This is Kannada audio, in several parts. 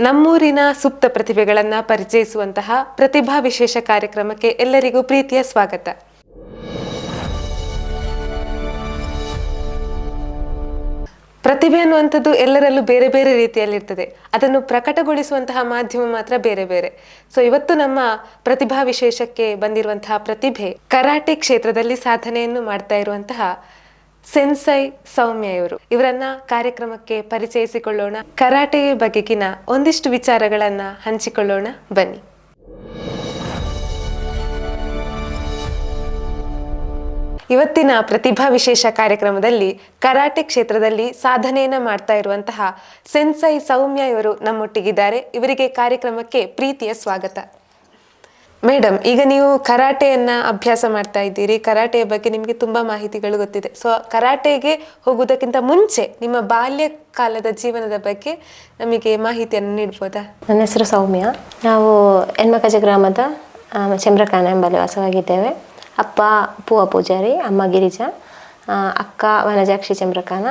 ನಮ್ಮೂರಿನ ಸುಪ್ತ ಪ್ರತಿಭೆಗಳನ್ನು ಪರಿಚಯಿಸುವಂತಹ ಪ್ರತಿಭಾ ವಿಶೇಷ ಕಾರ್ಯಕ್ರಮಕ್ಕೆ ಎಲ್ಲರಿಗೂ ಪ್ರೀತಿಯ ಸ್ವಾಗತ. ಪ್ರತಿಭೆ ಅನ್ನುವಂಥದ್ದು ಎಲ್ಲರಲ್ಲೂ ಬೇರೆ ಬೇರೆ ರೀತಿಯಲ್ಲಿರ್ತದೆ. ಅದನ್ನು ಪ್ರಕಟಗೊಳಿಸುವಂತಹ ಮಾಧ್ಯಮ ಮಾತ್ರ ಬೇರೆ ಬೇರೆ. ಸೊ ಇವತ್ತು ನಮ್ಮ ಪ್ರತಿಭಾ ವಿಶೇಷಕ್ಕೆ ಬಂದಿರುವಂತಹ ಪ್ರತಿಭೆ ಕರಾಟೆ ಕ್ಷೇತ್ರದಲ್ಲಿ ಸಾಧನೆಯನ್ನು ಮಾಡ್ತಾ ಇರುವಂತಹ ಸೆನ್ಸೈ ಸೌಮ್ಯ ಇವರು. ಇವರನ್ನ ಕಾರ್ಯಕ್ರಮಕ್ಕೆ ಪರಿಚಯಿಸಿಕೊಳ್ಳೋಣ. ಕರಾಟೆ ಬಗೆಗಿನ ಒಂದಿಷ್ಟು ವಿಚಾರಗಳನ್ನ ಹಂಚಿಕೊಳ್ಳೋಣ ಬನ್ನಿ. ಇವತ್ತಿನ ಪ್ರತಿಭಾ ವಿಶೇಷ ಕಾರ್ಯಕ್ರಮದಲ್ಲಿ ಕರಾಟೆ ಕ್ಷೇತ್ರದಲ್ಲಿ ಸಾಧನೆಯನ್ನ ಮಾಡ್ತಾ ಇರುವಂತಹ ಸೆನ್ಸೈ ಸೌಮ್ಯ ಇವರು ನಮ್ಮೊಟ್ಟಿಗಿದ್ದಾರೆ. ಇವರಿಗೆ ಕಾರ್ಯಕ್ರಮಕ್ಕೆ ಪ್ರೀತಿಯ ಸ್ವಾಗತ. ಮೇಡಮ್, ಈಗ ನೀವು ಕರಾಟೆಯನ್ನ ಅಭ್ಯಾಸ ಮಾಡ್ತಾ ಇದ್ದೀರಿ. ಕರಾಟೆಯ ಬಗ್ಗೆ ನಿಮಗೆ ತುಂಬಾ ಮಾಹಿತಿಗಳು ಗೊತ್ತಿದೆ. ಸೊ ಕರಾಟೆಗೆ ಹೋಗುವುದಕ್ಕಿಂತ ಮುಂಚೆ ನಿಮ್ಮ ಬಾಲ್ಯ ಕಾಲದ ಜೀವನದ ಬಗ್ಗೆ ನಮಗೆ ಮಾಹಿತಿಯನ್ನು ನೀಡ್ಬೋದಾ? ನನ್ನ ಹೆಸರು ಸೌಮ್ಯ. ನಾವು ಹೆಣ್ಮಕಜ ಗ್ರಾಮದ ಚಮ್ರಕಾನ ಎಂಬಲ್ಲಿ ವಾಸವಾಗಿದ್ದೇವೆ. ಅಪ್ಪ ಪೂವ ಪೂಜಾರಿ, ಅಮ್ಮ ಗಿರಿಜಾ, ಅಕ್ಕ ವನಜಾಕ್ಷಿ ಚಮ್ರಕಾನ,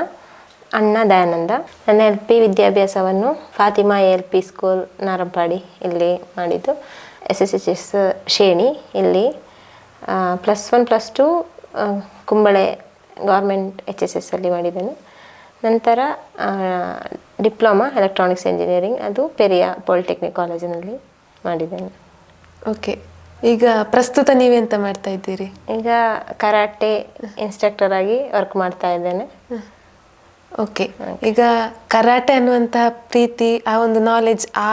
ಅಣ್ಣ ದಯಾನಂದ. ನನ್ನ LP ವಿದ್ಯಾಭ್ಯಾಸವನ್ನು ಫಾತಿಮಾ ALP ಸ್ಕೂಲ್ ನಾರಂಪಾಡಿ ಇಲ್ಲಿ ಮಾಡಿದ್ದು. SSHS ಶೇಣಿ ಇಲ್ಲಿ, +1 +2 ಕುಂಬಳೆ ಗೌರ್ಮೆಂಟ್ HSS ಅಲ್ಲಿ ಮಾಡಿದ್ದೇನೆ. ನಂತರ ಡಿಪ್ಲೊಮಾ ಎಲೆಕ್ಟ್ರಾನಿಕ್ಸ್ ಇಂಜಿನಿಯರಿಂಗ್, ಅದು ಪೆರಿಯ ಪಾಲಿಟೆಕ್ನಿಕ್ ಕಾಲೇಜಿನಲ್ಲಿ ಮಾಡಿದ್ದೇನೆ. ಓಕೆ, ಈಗ ಪ್ರಸ್ತುತ ನೀವೆಂತ ಮಾಡ್ತಾ ಇದ್ದೀರಿ? ಈಗ ಕರಾಟೆ ಇನ್ಸ್ಟ್ರಕ್ಟರ್ ಆಗಿ ವರ್ಕ್ ಮಾಡ್ತಾ ಇದ್ದೇನೆ. ಓಕೆ, ಈಗ ಕರಾಟೆ ಅನ್ನುವಂತಹ ಪ್ರೀತಿ, ಆ ಒಂದು ನಾಲೆಡ್ಜ್ ಆ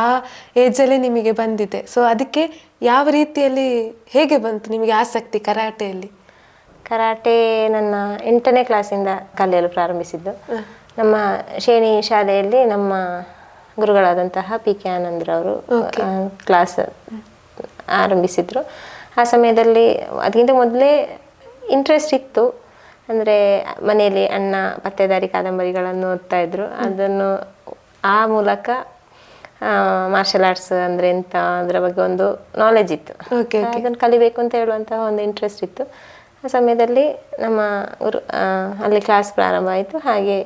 ಏಜಲ್ಲೇ ನಿಮಗೆ ಬಂದಿದೆ. ಸೊ ಅದಕ್ಕೆ ಯಾವ ರೀತಿಯಲ್ಲಿ ಹೇಗೆ ಬಂತು ನಿಮಗೆ ಆಸಕ್ತಿ ಕರಾಟೆಯಲ್ಲಿ? ಕರಾಟೆ ನನ್ನ 8ನೇ ಕ್ಲಾಸಿಂದ ಕಲಿಯಲು ಪ್ರಾರಂಭಿಸಿದ್ದು. ನಮ್ಮ ಶೇಣಿ ಶಾಲೆಯಲ್ಲಿ ನಮ್ಮ ಗುರುಗಳಾದಂತಹ PK ಆನಂದ್ರವರು ಕ್ಲಾಸ್ ಆರಂಭಿಸಿದ್ರು. ಆ ಸಮಯದಲ್ಲಿ ಅದಕ್ಕಿಂತ ಮೊದಲೇ ಇಂಟ್ರೆಸ್ಟ್ ಇತ್ತು. ಅಂದರೆ ಮನೆಯಲ್ಲಿ ಅಣ್ಣ ಪತ್ತೇದಾರಿ ಕಾದಂಬರಿಗಳನ್ನು ಓದ್ತಾ ಇದ್ರು. ಅದನ್ನು ಆ ಮೂಲಕ ಮಾರ್ಷಲ್ ಆರ್ಟ್ಸ್ ಅಂದರೆ ಎಂತ ಅದರ ಬಗ್ಗೆ ಒಂದು ನಾಲೆಜ್ ಇತ್ತು. ಅದನ್ನು ಕಲಿಬೇಕು ಅಂತ ಹೇಳುವಂತಹ ಒಂದು ಇಂಟ್ರೆಸ್ಟ್ ಇತ್ತು. ಆ ಸಮಯದಲ್ಲಿ ನಮ್ಮ ಗುರು ಅಲ್ಲಿ ಕ್ಲಾಸ್ ಪ್ರಾರಂಭ ಆಯಿತು. ಹಾಗೆ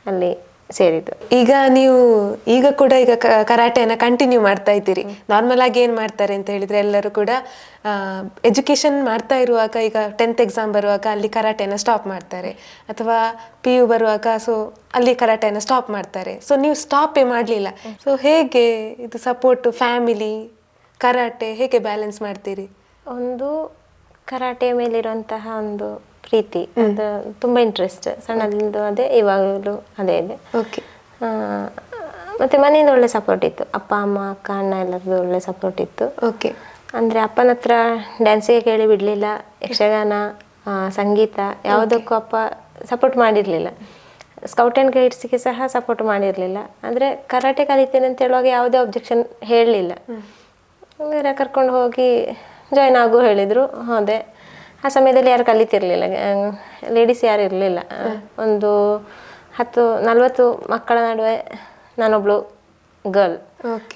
ಅಲ್ಲಿ ಸೇರಿದ್ದು. ಈಗ ಕೂಡ ಕರಾಟೆಯನ್ನು ಕಂಟಿನ್ಯೂ ಮಾಡ್ತಾ ಇದ್ದೀರಿ. ನಾರ್ಮಲ್ ಆಗಿ ಏನು ಮಾಡ್ತಾರೆ ಅಂತ ಹೇಳಿದ್ರೆ, ಎಲ್ಲರೂ ಕೂಡ ಎಜುಕೇಶನ್ ಮಾಡ್ತಾ ಇರುವಾಗ, ಈಗ 10th ಎಕ್ಸಾಮ್ ಬರುವಾಗ ಅಲ್ಲಿ ಕರಾಟೆಯನ್ನು ಸ್ಟಾಪ್ ಮಾಡ್ತಾರೆ, ಅಥವಾ PU ಬರುವಾಗ ಸೊ ಅಲ್ಲಿ ಕರಾಟೆಯನ್ನು ಸ್ಟಾಪ್ ಮಾಡ್ತಾರೆ. ಸೊ ನೀವು ಸ್ಟಾಪೇ ಮಾಡಲಿಲ್ಲ. ಸೊ ಹೇಗೆ ಇದು ಸಪೋರ್ಟ್, ಫ್ಯಾಮಿಲಿ, ಕರಾಟೆ ಹೇಗೆ ಬ್ಯಾಲೆನ್ಸ್ ಮಾಡ್ತೀರಿ? ಒಂದು ಕರಾಟೆ ಮೇಲಿರುವಂತಹ ಒಂದು ಪ್ರೀತಿ, ಅದು ತುಂಬ ಇಂಟ್ರೆಸ್ಟ್ ಸಣ್ಣದಿಂದ ಅದೇ, ಇವಾಗಲೂ ಅದೇ ಇದೆ. ಓಕೆ. ಮತ್ತು ಮನೆಯಿಂದ ಒಳ್ಳೆ ಸಪೋರ್ಟ್ ಇತ್ತು. ಅಪ್ಪ ಅಮ್ಮ ಅಕ್ಕ ಅಣ್ಣ ಎಲ್ಲರದ್ದು ಒಳ್ಳೆ ಸಪೋರ್ಟ್ ಇತ್ತು. ಓಕೆ. ಅಂದರೆ ಅಪ್ಪನ ಹತ್ರ ಡ್ಯಾನ್ಸಿಗೆ ಕೇಳಿ ಬಿಡಲಿಲ್ಲ, ಯಕ್ಷಗಾನ, ಸಂಗೀತ ಯಾವುದಕ್ಕೂ ಅಪ್ಪ ಸಪೋರ್ಟ್ ಮಾಡಿರಲಿಲ್ಲ. ಸ್ಕೌಟ್ ಆ್ಯಂಡ್ ಗೈಡ್ಸ್ಗೆ ಸಹ ಸಪೋರ್ಟ್ ಮಾಡಿರಲಿಲ್ಲ. ಅಂದರೆ ಕರಾಟೆ ಕಲಿತೇನೆ ಅಂತ ಹೇಳುವಾಗ ಯಾವುದೇ ಅಬ್ಜೆಕ್ಷನ್ ಹೇಳಲಿಲ್ಲ. ಬೇರೆ ಕರ್ಕೊಂಡು ಹೋಗಿ ಜಾಯ್ನ್ ಆಗು ಹೇಳಿದರು, ಹೋದೆ. ಆ ಸಮಯದಲ್ಲಿ ಯಾರು ಕಲಿತಿರ್ಲಿಲ್ಲ, ಲೇಡೀಸ್ ಯಾರು ಇರಲಿಲ್ಲ. ಒಂದು 40 ಮಕ್ಕಳ ನಡುವೆ ನಾನೊಬ್ಳು ಗರ್ಲ್.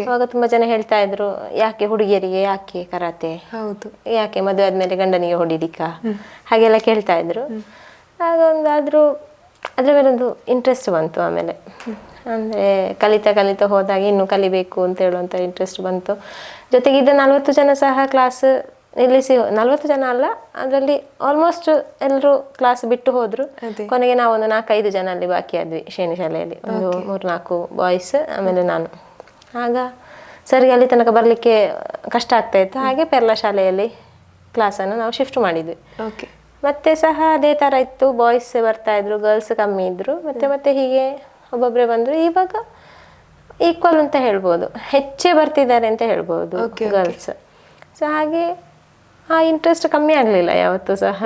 ಅವಾಗ ತುಂಬ ಜನ ಹೇಳ್ತಾ ಇದ್ರು, ಯಾಕೆ ಹುಡುಗಿಯರಿಗೆ ಯಾಕೆ ಕರಾಟೆ, ಹೌದು, ಯಾಕೆ ಮದುವೆ ಆದ್ಮೇಲೆ ಗಂಡನಿಗೆ ಹೊಡಿಲಿಕ್ಕ, ಹಾಗೆಲ್ಲ ಕೇಳ್ತಾ ಇದ್ರು. ಆದರೂ ಅದ್ರ ಮೇಲೊಂದು ಇಂಟ್ರೆಸ್ಟ್ ಬಂತು. ಆಮೇಲೆ ಅಂದರೆ ಕಲಿತಾ ಹೋದಾಗ ಇನ್ನೂ ಕಲಿಬೇಕು ಅಂತ ಹೇಳುವಂಥ ಇಂಟ್ರೆಸ್ಟ್ ಬಂತು. ಜೊತೆಗೆ ಇದ್ದ 40 ಜನ ಸಹ ಕ್ಲಾಸ್ ನಿಲ್ಲಿಸಿ, 40 ಜನ ಅಲ್ಲ, ಅದರಲ್ಲಿ ಆಲ್ಮೋಸ್ಟ್ ಎಲ್ಲರೂ ಕ್ಲಾಸ್ ಬಿಟ್ಟು ಹೋದ್ರು. ಕೊನೆಗೆ ನಾವು ಒಂದು 4-5 ಜನ ಅಲ್ಲಿ ಬಾಕಿ ಆದ್ವಿ ಶೇಣಿ ಶಾಲೆಯಲ್ಲಿ. ಒಂದು 3-4 ಬಾಯ್ಸ್, ಆಮೇಲೆ ನಾನು. ಆಗ ಸರಿಗೆ ಅಲ್ಲಿ ತನಕ ಬರಲಿಕ್ಕೆ ಕಷ್ಟ ಆಗ್ತಾ ಇತ್ತು. ಹಾಗೆ ಪೆರ್ಲ ಶಾಲೆಯಲ್ಲಿ ಕ್ಲಾಸನ್ನು ನಾವು ಶಿಫ್ಟ್ ಮಾಡಿದ್ವಿ. ಮತ್ತೆ ಸಹ ಅದೇ ಥರ ಇತ್ತು, ಬಾಯ್ಸ್ ಬರ್ತಾ ಇದ್ರು, ಗರ್ಲ್ಸ್ ಕಮ್ಮಿ ಇದ್ರು. ಮತ್ತೆ ಹೀಗೆ ಒಬ್ಬೊಬ್ಬರೇ ಬಂದರು. ಇವಾಗ ಈಕ್ವಲ್ ಅಂತ ಹೇಳ್ಬೋದು, ಹೆಚ್ಚೇ ಬರ್ತಿದ್ದಾರೆ ಅಂತ ಹೇಳ್ಬೋದು ಗರ್ಲ್ಸ್. ಸೊ ಹಾಗೆ ಆ ಇಂಟ್ರೆಸ್ಟ್ ಕಮ್ಮಿ ಆಗಲಿಲ್ಲ ಯಾವತ್ತೂ ಸಹ.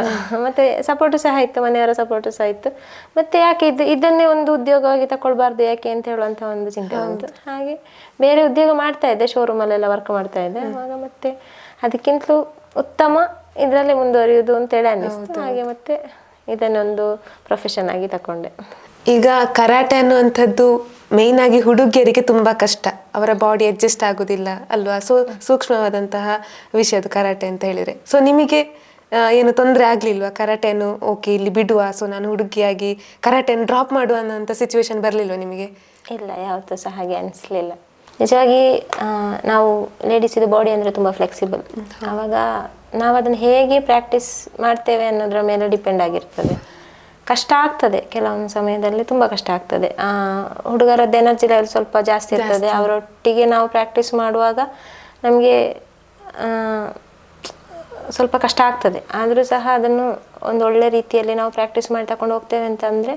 ಮತ್ತು ಸಪೋರ್ಟು ಸಹ ಇತ್ತು, ಮನೆಯವರ ಸಪೋರ್ಟು ಸಹ ಇತ್ತು. ಮತ್ತು ಯಾಕೆ ಇದನ್ನೇ ಒಂದು ಉದ್ಯೋಗವಾಗಿ ತಗೊಳ್ಬಾರ್ದು ಯಾಕೆ ಅಂತ ಹೇಳುವಂಥ ಒಂದು ಚಿಂತೆ ಬಂತು. ಹಾಗೆ ಬೇರೆ ಉದ್ಯೋಗ ಮಾಡ್ತಾ ಇದ್ದೆ, ಶೋರೂಮಲ್ಲೆಲ್ಲ ವರ್ಕ್ ಮಾಡ್ತಾ ಇದ್ದೆ. ಆವಾಗ ಮತ್ತೆ ಅದಕ್ಕಿಂತಲೂ ಉತ್ತಮ ಇದರಲ್ಲೇ ಮುಂದುವರಿಯುವುದು ಅಂತೇಳಿ ಅನ್ನಿಸ್ತು. ಹಾಗೆ ಮತ್ತೆ ಇದನ್ನೊಂದು ಪ್ರೊಫೆಷನ್ ಆಗಿ ತಗೊಂಡೆ. ಈಗ ಕರಾಟೆ ಅನ್ನುವಂಥದ್ದು ಮೇಯ್ನ್ ಆಗಿ ಹುಡುಗಿಯರಿಗೆ ತುಂಬಾ ಕಷ್ಟ, ಅವರ ಬಾಡಿ ಅಡ್ಜಸ್ಟ್ ಆಗೋದಿಲ್ಲ ಅಲ್ವಾ? ಸೊ ಸೂಕ್ಷ್ಮವಾದಂತಹ ವಿಷಯ ಅದು ಕರಾಟೆ ಅಂತ ಹೇಳಿದ್ರೆ. ಸೊ ನಿಮಗೆ ಏನು ತೊಂದರೆ ಆಗ್ಲಿಲ್ವಾ ಕರಾಟೆಯನ್ನು ಓಕೆ ಇಲ್ಲಿ ಬಿಡುವ, ಸೊ ನಾನು ಹುಡುಗಿಯಾಗಿ ಕರಾಟೆಯನ್ನು ಡ್ರಾಪ್ ಮಾಡುವ ಅನ್ನೋಂಥ ಸಿಚುವೇಶನ್ ಬರಲಿಲ್ವ ನಿಮಗೆ? ಇಲ್ಲ, ಯಾವತ್ತೂ ಸಹ ಹಾಗೆ ಅನಿಸ್ಲಿಲ್ಲ. ನಿಜವಾಗಿ ನಾವು ಲೇಡೀಸಿದು ಬಾಡಿ ಅಂದರೆ ತುಂಬ ಫ್ಲೆಕ್ಸಿಬಲ್. ಆವಾಗ ನಾವು ಅದನ್ನು ಹೇಗೆ ಪ್ರಾಕ್ಟೀಸ್ ಮಾಡ್ತೇವೆ ಅನ್ನೋದ್ರ ಮೇಲೆ ಡಿಪೆಂಡ್ ಆಗಿರ್ತದೆ. ಕಷ್ಟ ಆಗ್ತದೆ, ಕೆಲವೊಂದು ಸಮಯದಲ್ಲಿ ತುಂಬ ಕಷ್ಟ ಆಗ್ತದೆ. ಹುಡುಗರದ್ದು ಎನರ್ಜಿ ಲೆವೆಲ್ ಸ್ವಲ್ಪ ಜಾಸ್ತಿ ಇರ್ತದೆ. ಅವರೊಟ್ಟಿಗೆ ನಾವು ಪ್ರಾಕ್ಟೀಸ್ ಮಾಡುವಾಗ ನಮಗೆ ಸ್ವಲ್ಪ ಕಷ್ಟ ಆಗ್ತದೆ. ಆದರೂ ಸಹ ಅದನ್ನು ಒಂದು ಒಳ್ಳೆ ರೀತಿಯಲ್ಲಿ ನಾವು ಪ್ರಾಕ್ಟೀಸ್ ಮಾಡಿ ತಗೊಂಡು ಹೋಗ್ತೇವೆ ಅಂತಂದರೆ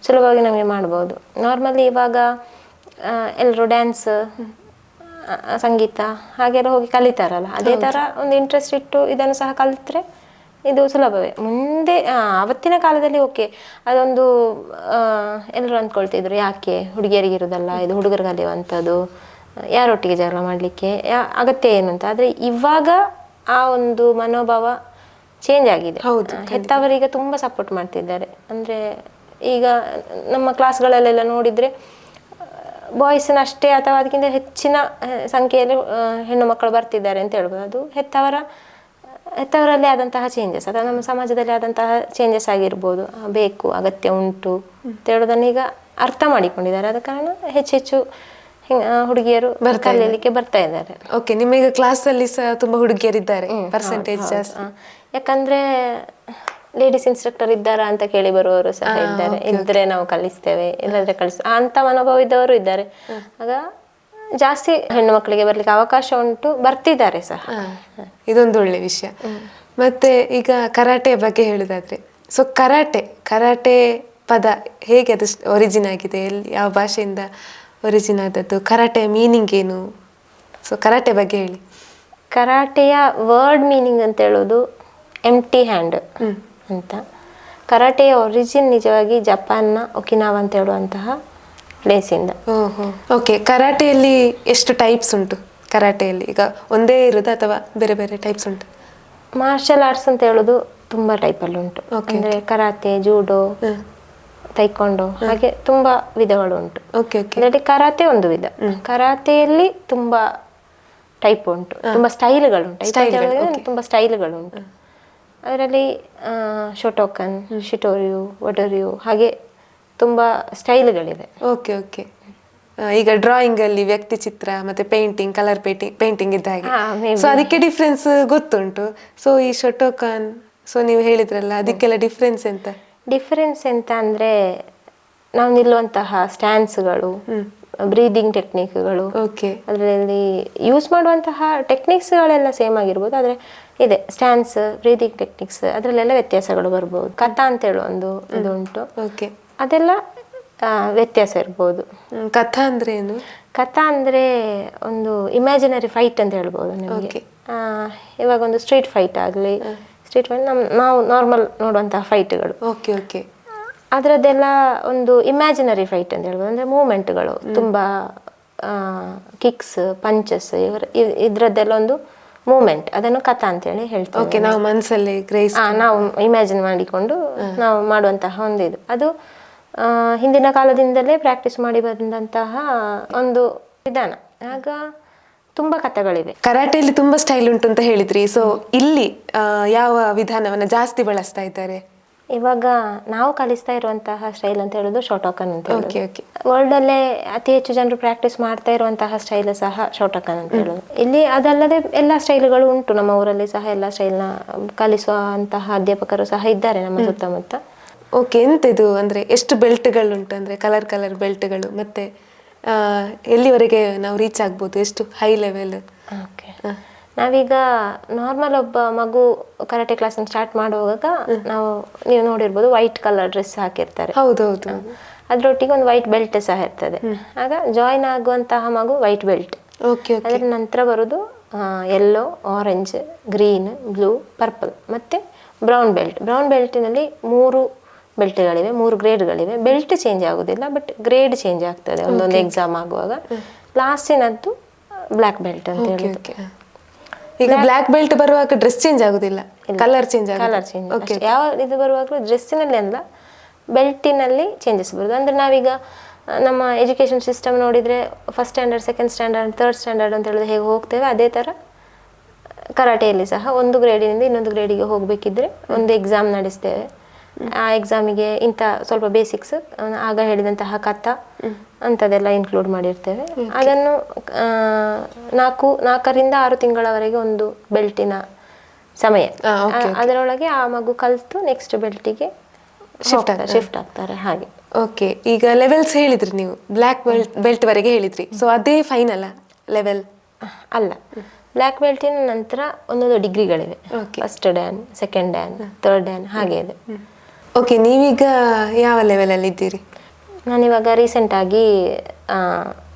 ಸುಲಭವಾಗಿ ನಮಗೆ ಮಾಡ್ಬೋದು. ನಾರ್ಮಲಿ ಇವಾಗ ಎಲ್ಲರೂ ಡ್ಯಾನ್ಸ್, ಸಂಗೀತ ಹಾಗೆಲ್ಲ ಹೋಗಿ ಕಲಿತಾರಲ್ಲ, ಅದೇ ಥರ ಒಂದು ಇಂಟ್ರೆಸ್ಟ್ ಇಟ್ಟು ಇದನ್ನು ಸಹ ಕಲಿತ್ರೆ ಇದು ಸುಲಭವೇ. ಮುಂದೆ ಆವತ್ತಿನ ಕಾಲದಲ್ಲಿ ಓಕೆ, ಅದೊಂದು ಎಲ್ಲರೂ ಅಂದ್ಕೊಳ್ತಿದ್ರು ಯಾಕೆ ಹುಡುಗಿಯರಿಗಿರೋದಲ್ಲ, ಇದು ಹುಡುಗರು ಕಲಿಯುವಂಥದ್ದು, ಯಾರೊಟ್ಟಿಗೆ ಜಗಳ ಮಾಡಲಿಕ್ಕೆ ಅಗತ್ಯ ಏನು ಅಂತ. ಆದರೆ ಇವಾಗ ಆ ಒಂದು ಮನೋಭಾವ ಚೇಂಜ್ ಆಗಿದೆ. ಹೆತ್ತವರಿಗೆ ತುಂಬ ಸಪೋರ್ಟ್ ಮಾಡ್ತಿದ್ದಾರೆ. ಅಂದರೆ ಈಗ ನಮ್ಮ ಕ್ಲಾಸ್ಗಳಲ್ಲೆಲ್ಲ ನೋಡಿದರೆ ಬಾಯ್ಸ್ನ ಅಷ್ಟೇ ಅಥವಾ ಅದಕ್ಕಿಂತ ಹೆಚ್ಚಿನ ಸಂಖ್ಯೆಯಲ್ಲಿ ಹೆಣ್ಣು ಮಕ್ಕಳು ಬರ್ತಿದ್ದಾರೆ ಅಂತ ಹೇಳ್ಬೋದು. ಅದು ಹೆತ್ತವರಲ್ಲಿ ಆದಂತಹ ಚೇಂಜಸ್ ಅಥವಾ ನಮ್ಮ ಸಮಾಜದಲ್ಲಿ ಆದಂತಹ ಚೇಂಜಸ್ ಆಗಿರ್ಬೋದು. ಬೇಕು, ಅಗತ್ಯ ಉಂಟು ಅಂತ ಹೇಳೋದನ್ನ ಈಗ ಅರ್ಥ ಮಾಡಿಕೊಂಡಿದ್ದಾರೆ. ಆದ ಕಾರಣ ಹೆಚ್ಚೆಚ್ಚು ಹುಡುಗಿಯರು ಕಲಿಯಲಿಕ್ಕೆ ಬರ್ತಾ ಇದ್ದಾರೆ. ಓಕೆ, ನಿಮಗೆ ಕ್ಲಾಸಲ್ಲಿ ಸಹ ತುಂಬಾ ಹುಡುಗಿಯರಿದ್ದಾರೆ, ಪರ್ಸೆಂಟೇಜ್ ಜಾಸ್ತಿ. ಯಾಕಂದ್ರೆ ಲೇಡೀಸ್ ಇನ್ಸ್ಟ್ರಕ್ಟರ್ ಇದ್ದಾರಾ ಅಂತ ಕೇಳಿ ಬರುವವರು ಸಹ ಇದ್ದಾರೆ. ಇದ್ರೆ ನಾವು ಕಲಿಸ್ತೇವೆ, ಇಲ್ಲದ್ರೆ ಅಂತ ಮನೋಭಾವ ಇದ್ದವರು ಇದ್ದಾರೆ. ಆಗ ಜಾಸ್ತಿ ಹೆಣ್ಣು ಮಕ್ಕಳಿಗೆ ಬರ್ಲಿಕ್ಕೆ ಅವಕಾಶ ಉಂಟು, ಬರ್ತಿದ್ದಾರೆ ಸಹ. ಇದೊಂದು ಒಳ್ಳೆ ವಿಷಯ. ಮತ್ತೆ ಈಗ ಕರಾಟೆ ಬಗ್ಗೆ ಹೇಳುದಾದ್ರೆ, ಸೊ ಕರಾಟೆ ಪದ ಹೇಗೆ ಅದು ಒರಿಜಿನ್ ಆಗಿದೆ, ಎಲ್ಲಿ ಯಾವ ಭಾಷೆಯಿಂದ ಒರಿಜಿನ್ ಆದದ್ದು, ಕರಾಟೆ ಮೀನಿಂಗ್ ಏನು? ಸೊ ಕರಾಟೆ ಬಗ್ಗೆ ಹೇಳಿ. ಕರಾಟೆಯ ವರ್ಡ್ ಮೀನಿಂಗ್ ಅಂತ ಹೇಳೋದು ಎಂಪ್ಟಿ ಹ್ಯಾಂಡ್ ಅಂತ. ಕರಾಟೆಯ ಒರಿಜಿನ್ ನಿಜವಾಗಿ ಜಪಾನ್ನ ಒಕಿನಾವಾ ಅಂತ ಹೇಳುವಂತಹ ಪ್ಲೇಸಿಂದ. ಓಕೆ, ಕರಾಟೆಯಲ್ಲಿ ಎಷ್ಟು ಟೈಪ್ಸ್ ಉಂಟು? ಕರಾಟೆಯಲ್ಲಿ ಈಗ ಒಂದೇ ಇರೋದು ಅಥವಾ ಬೇರೆ ಬೇರೆ ಟೈಪ್ಸ್ ಉಂಟು? ಮಾರ್ಷಲ್ ಆರ್ಟ್ಸ್ ಅಂತ ಹೇಳೋದು ತುಂಬ ಟೈಪಲ್ಲಿ ಉಂಟು. ಅಂದರೆ ಕರಾಟೆ, ಜೂಡೋ, ತೈಕೊಂಡೋ, ಹಾಗೆ ತುಂಬಾ ವಿಧಗಳು ಉಂಟು. ಅದರಲ್ಲಿ ಕರಾಟೆ ಒಂದು ವಿಧ. ಕರಾಟೆಯಲ್ಲಿ ತುಂಬಾ ಟೈಪ್ ಉಂಟು, ತುಂಬಾ ಸ್ಟೈಲ್ಗಳುಂಟು. ತುಂಬಾ ಸ್ಟೈಲ್ಗಳುಂಟು. ಅದರಲ್ಲಿ ಶೋಟೋಕನ್, ಶಿಟೋರಿಯು, ವಡೋರಿಯು, ಹಾಗೆ ತುಂಬಾ ಸ್ಟೈಲ್ಗಳಿದೆ. ಓಕೆ. ಈಗ ಡ್ರಾಯಿಂಗ್ ಅಲ್ಲಿ ವ್ಯಕ್ತಿ ಚಿತ್ರ ಮತ್ತೆ ಪೇಂಟಿಂಗ್, ಕಲರ್ ಪೇಂಟಿಂಗ್ ಇದ್ದ ಹಾಗೆ, ಸೊ ಅದಕ್ಕೆ ಡಿಫ್ರೆನ್ಸ್ ಗೊತ್ತುಂಟು. ಸೊ ಈ ಶೋಟೋಕಾನ್, ಸೊ ನೀವು ಹೇಳಿದ್ರಲ್ಲ, ಅದಕ್ಕೆಲ್ಲ ಡಿಫ್ರೆನ್ಸ್ ಎಂತ? ಡಿಫರೆನ್ಸ್ ಎಂತ ಅಂದರೆ ನಾವು ನಿಲ್ಲುವಂತಹ ಸ್ಟ್ಯಾನ್ಸ್ಗಳು, ಬ್ರೀದಿಂಗ್ ಟೆಕ್ನಿಕ್ಗಳು, ಅದರಲ್ಲಿ ಯೂಸ್ ಮಾಡುವಂತಹ ಟೆಕ್ನಿಕ್ಸ್ಗಳೆಲ್ಲ ಸೇಮ್ ಆಗಿರ್ಬೋದು. ಆದರೆ ಇದೆ ಸ್ಟ್ಯಾನ್ಸ್, ಬ್ರೀದಿಂಗ್ ಟೆಕ್ನಿಕ್ಸ್, ಅದರಲ್ಲೆಲ್ಲ ವ್ಯತ್ಯಾಸಗಳು ಬರ್ಬೋದು. ಕಥಾ ಅಂತ ಹೇಳೋ ಒಂದು ಇದು ಉಂಟು, ಅದೆಲ್ಲ ವ್ಯತ್ಯಾಸ ಇರ್ಬೋದು. ಕಥಾ ಅಂದ್ರೆ ಏನು? ಕಥಾ ಅಂದರೆ ಒಂದು ಇಮ್ಯಾಜಿನರಿ ಫೈಟ್ ಅಂತ ಹೇಳ್ಬೋದು ನಿಮಗೆ. ಇವಾಗ ಒಂದು ಸ್ಟ್ರೀಟ್ ಫೈಟ್ ಆಗಲಿ, ಸ್ಟ್ರೀಟ್ ಫೈಟ್ ನಾವು ನಾರ್ಮಲ್ ನೋಡುವಂತಹ ಫೈಟ್ಗಳು, ಅದರದ್ದೆಲ್ಲ ಒಂದು ಇಮ್ಯಾಜಿನರಿ ಫೈಟ್ ಅಂತ ಹೇಳ್ಬೋದು. ಅಂದರೆ ಮೂಮೆಂಟ್ಗಳು ತುಂಬ, ಕಿಕ್ಸ್, ಪಂಚಸ್, ಇದರದ್ದೆಲ್ಲ ಒಂದು ಮೂಮೆಂಟ್, ಅದನ್ನು ಕಥಾ ಅಂತೇಳಿ ಹೇಳ್ತೇವೆ. ನಾವು ಮನಸ್ಸಲ್ಲಿ ನಾವು ಇಮ್ಯಾಜಿನ್ ಮಾಡಿಕೊಂಡು ನಾವು ಮಾಡುವಂತಹ ಒಂದು ಇದು. ಅದು ಹಿಂದಿನ ಕಾಲದಿಂದಲೇ ಪ್ರಾಕ್ಟೀಸ್ ಮಾಡಿ ಬಂದಂತಹ ಒಂದು ವಿಧಾನ. ಆಗ ತುಂಬಾ ಕಥೆಗಳಿವೆ. ಕರಾಟೆಯಲ್ಲಿ ತುಂಬಾ ಸ್ಟೈಲ್ ಉಂಟು ಅಂತ ಹೇಳಿದ್ರಿ. ಸೊ ಇಲ್ಲಿ ಯಾವ ವಿಧಾನವನ್ನ ಜಾಸ್ತಿ ಬಳಸ್ತಾ ಇದ್ದಾರೆ? ಇವಾಗ ನಾವು ಕಲಿಸ್ತಾ ಇರುವಂತಹ ಸ್ಟೈಲ್ ಅಂತ ಹೇಳೋದು ಶೋಟೋಕನ್ ಅಂತ ಹೇಳೋದು. ವರ್ಲ್ಡ್ ಅಲ್ಲೇ ಅತಿ ಹೆಚ್ಚು ಜನರು ಪ್ರಾಕ್ಟೀಸ್ ಮಾಡ್ತಾ ಇರುವಂತಹ ಸ್ಟೈಲ್ ಸಹ ಶೋಟೋಕನ್ ಅಂತ ಹೇಳೋದು. ಇಲ್ಲಿ ಅದಲ್ಲದೆ ಎಲ್ಲ ಸ್ಟೈಲ್ಗಳು ಉಂಟು. ನಮ್ಮ ಊರಲ್ಲಿ ಸಹ ಎಲ್ಲ ಸ್ಟೈಲ್ನ ಕಲಿಸುವಂತಹ ಅಧ್ಯಾಪಕರು ಸಹ ಇದ್ದಾರೆ ನಮ್ಮ ಸುತ್ತಮುತ್ತ. ಓಕೆ, ಎಂತಿದು ಅಂದ್ರೆ ಎಷ್ಟು ಬೆಲ್ಟ್ಗಳು ಉಂಟು? ಅಂದ್ರೆ ಕಲರ್ ಬೆಲ್ಟ್ಗಳು, ಮತ್ತೆ ಎಲ್ಲಿವರೆಗೆ ನಾವು ರೀಚ್ ಆಗ್ಬೋದು? ಎಷ್ಟು ಹೈ ಲೆವೆಲ್? ಓಕೆ, ನಾವೀಗ ನಾರ್ಮಲ್ ಒಬ್ಬ ಮಗು ಕರಾಟೆ ಕ್ಲಾಸನ್ನು ಸ್ಟಾರ್ಟ್ ಮಾಡುವಾಗ ನೀವು ನೋಡಿರ್ಬೋದು, ವೈಟ್ ಕಲರ್ ಡ್ರೆಸ್ ಹಾಕಿರ್ತಾರೆ. ಹೌದೌದು. ಅದರೊಟ್ಟಿಗೆ ಒಂದು ವೈಟ್ ಬೆಲ್ಟ್ ಸಹ ಇರ್ತದೆ. ಆಗ ಜಾಯಿನ್ ಆಗುವಂತಹ ಮಗು ವೈಟ್ ಬೆಲ್ಟ್. ಅದರ ನಂತರ ಬರೋದು yellow, orange, green, blue, purple, ಮತ್ತೆ ಬ್ರೌನ್ ಬೆಲ್ಟ್. ಬ್ರೌನ್ ಬೆಲ್ಟಿನಲ್ಲಿ 3 ಬೆಲ್ಟ್ಗಳಿವೆ, 3 ಗ್ರೇಡ್ಗಳಿವೆ. ಬೆಲ್ಟ್ ಚೇಂಜ್ ಆಗೋದಿಲ್ಲ, ಬಟ್ ಗ್ರೇಡ್ ಚೇಂಜ್ ಆಗ್ತದೆ ಒಂದೊಂದು ಎಕ್ಸಾಮ್ ಆಗುವಾಗ. ಲಾಸ್ಟಿನದ್ದು ಬ್ಲ್ಯಾಕ್ ಬೆಲ್ಟ್ ಅಂತ ಹೇಳೋದು. ಈಗ ಬ್ಲ್ಯಾಕ್ ಬೆಲ್ಟ್ ಬರುವಾಗ ಡ್ರೆಸ್ ಚೇಂಜ್ ಆಗುದಿಲ್ಲ, ಕಲರ್ ಚೇಂಜ್ ಯಾವ ಇದು ಬರುವಾಗಲೂ ಡ್ರೆಸ್ಸಿನಲ್ಲಿ ಅಲ್ಲ, ಬೆಲ್ಟಿನಲ್ಲಿ ಚೇಂಜಸ್ ಬರೋದು. ಅಂದರೆ ನಾವೀಗ ನಮ್ಮ ಎಜುಕೇಷನ್ ಸಿಸ್ಟಮ್ ನೋಡಿದರೆ first standard, second standard, third standard ಅಂತ ಹೇಳಿದ್ರೆ ಹೇಗೆ ಹೋಗ್ತೇವೆ, ಅದೇ ಥರ ಕರಾಟೆಯಲ್ಲಿ ಸಹ ಒಂದು ಗ್ರೇಡಿನಿಂದ ಇನ್ನೊಂದು ಗ್ರೇಡಿಗೆ ಹೋಗಬೇಕಿದ್ರೆ ಒಂದು ಎಕ್ಸಾಮ್ ನಡೆಸ್ತೇವೆ. ಆ ಎಕ್ಸಾಮಿಗೆ ಇಂಥ ಸ್ವಲ್ಪ ಬೇಸಿಕ್ಸ್ ಆಗ ಹೇಳಿದಂತಹ ಕಥಾ ಅಂಥದ್ದೆಲ್ಲ ಇನ್ಕ್ಲೂಡ್ ಮಾಡಿರ್ತೇವೆ. ಅದನ್ನು 4ರಿಂದ 6 ತಿಂಗಳವರೆಗೆ ಒಂದು ಬೆಲ್ಟಿನ ಸಮಯ. ಅದರೊಳಗೆ ಆ ಮಗು ಕಲಿತು ನೆಕ್ಸ್ಟ್ ಬೆಲ್ಟಿಗೆ ಶಿಫ್ಟ್ ಆಗ್ತಾರೆ ಹಾಗೆ. ಓಕೆ, ಈಗ ಲೆವೆಲ್ಸ್ ಹೇಳಿದ್ರಿ ನೀವು, ಬ್ಲ್ಯಾಕ್ ಬೆಲ್ಟ್ ವರೆಗೆ ಹೇಳಿದ್ರಿ. ಸೊ ಅದೇ ಫೈನಲ್ ಲೆವೆಲ್ ಅಲ್ಲ, ಬ್ಲ್ಯಾಕ್ ಬೆಲ್ಟಿನ ನಂತರ ಒಂದೊಂದು ಡಿಗ್ರಿಗಳಿವೆ. First dan, second dan, third dan ಹಾಗೆ ಇದೆ. ಓಕೆ, ನೀವೀಗ ಯಾವ ಲೆವೆಲಲ್ಲಿ ಇದ್ದೀರಿ? ನಾನಿವಾಗ ರೀಸೆಂಟಾಗಿ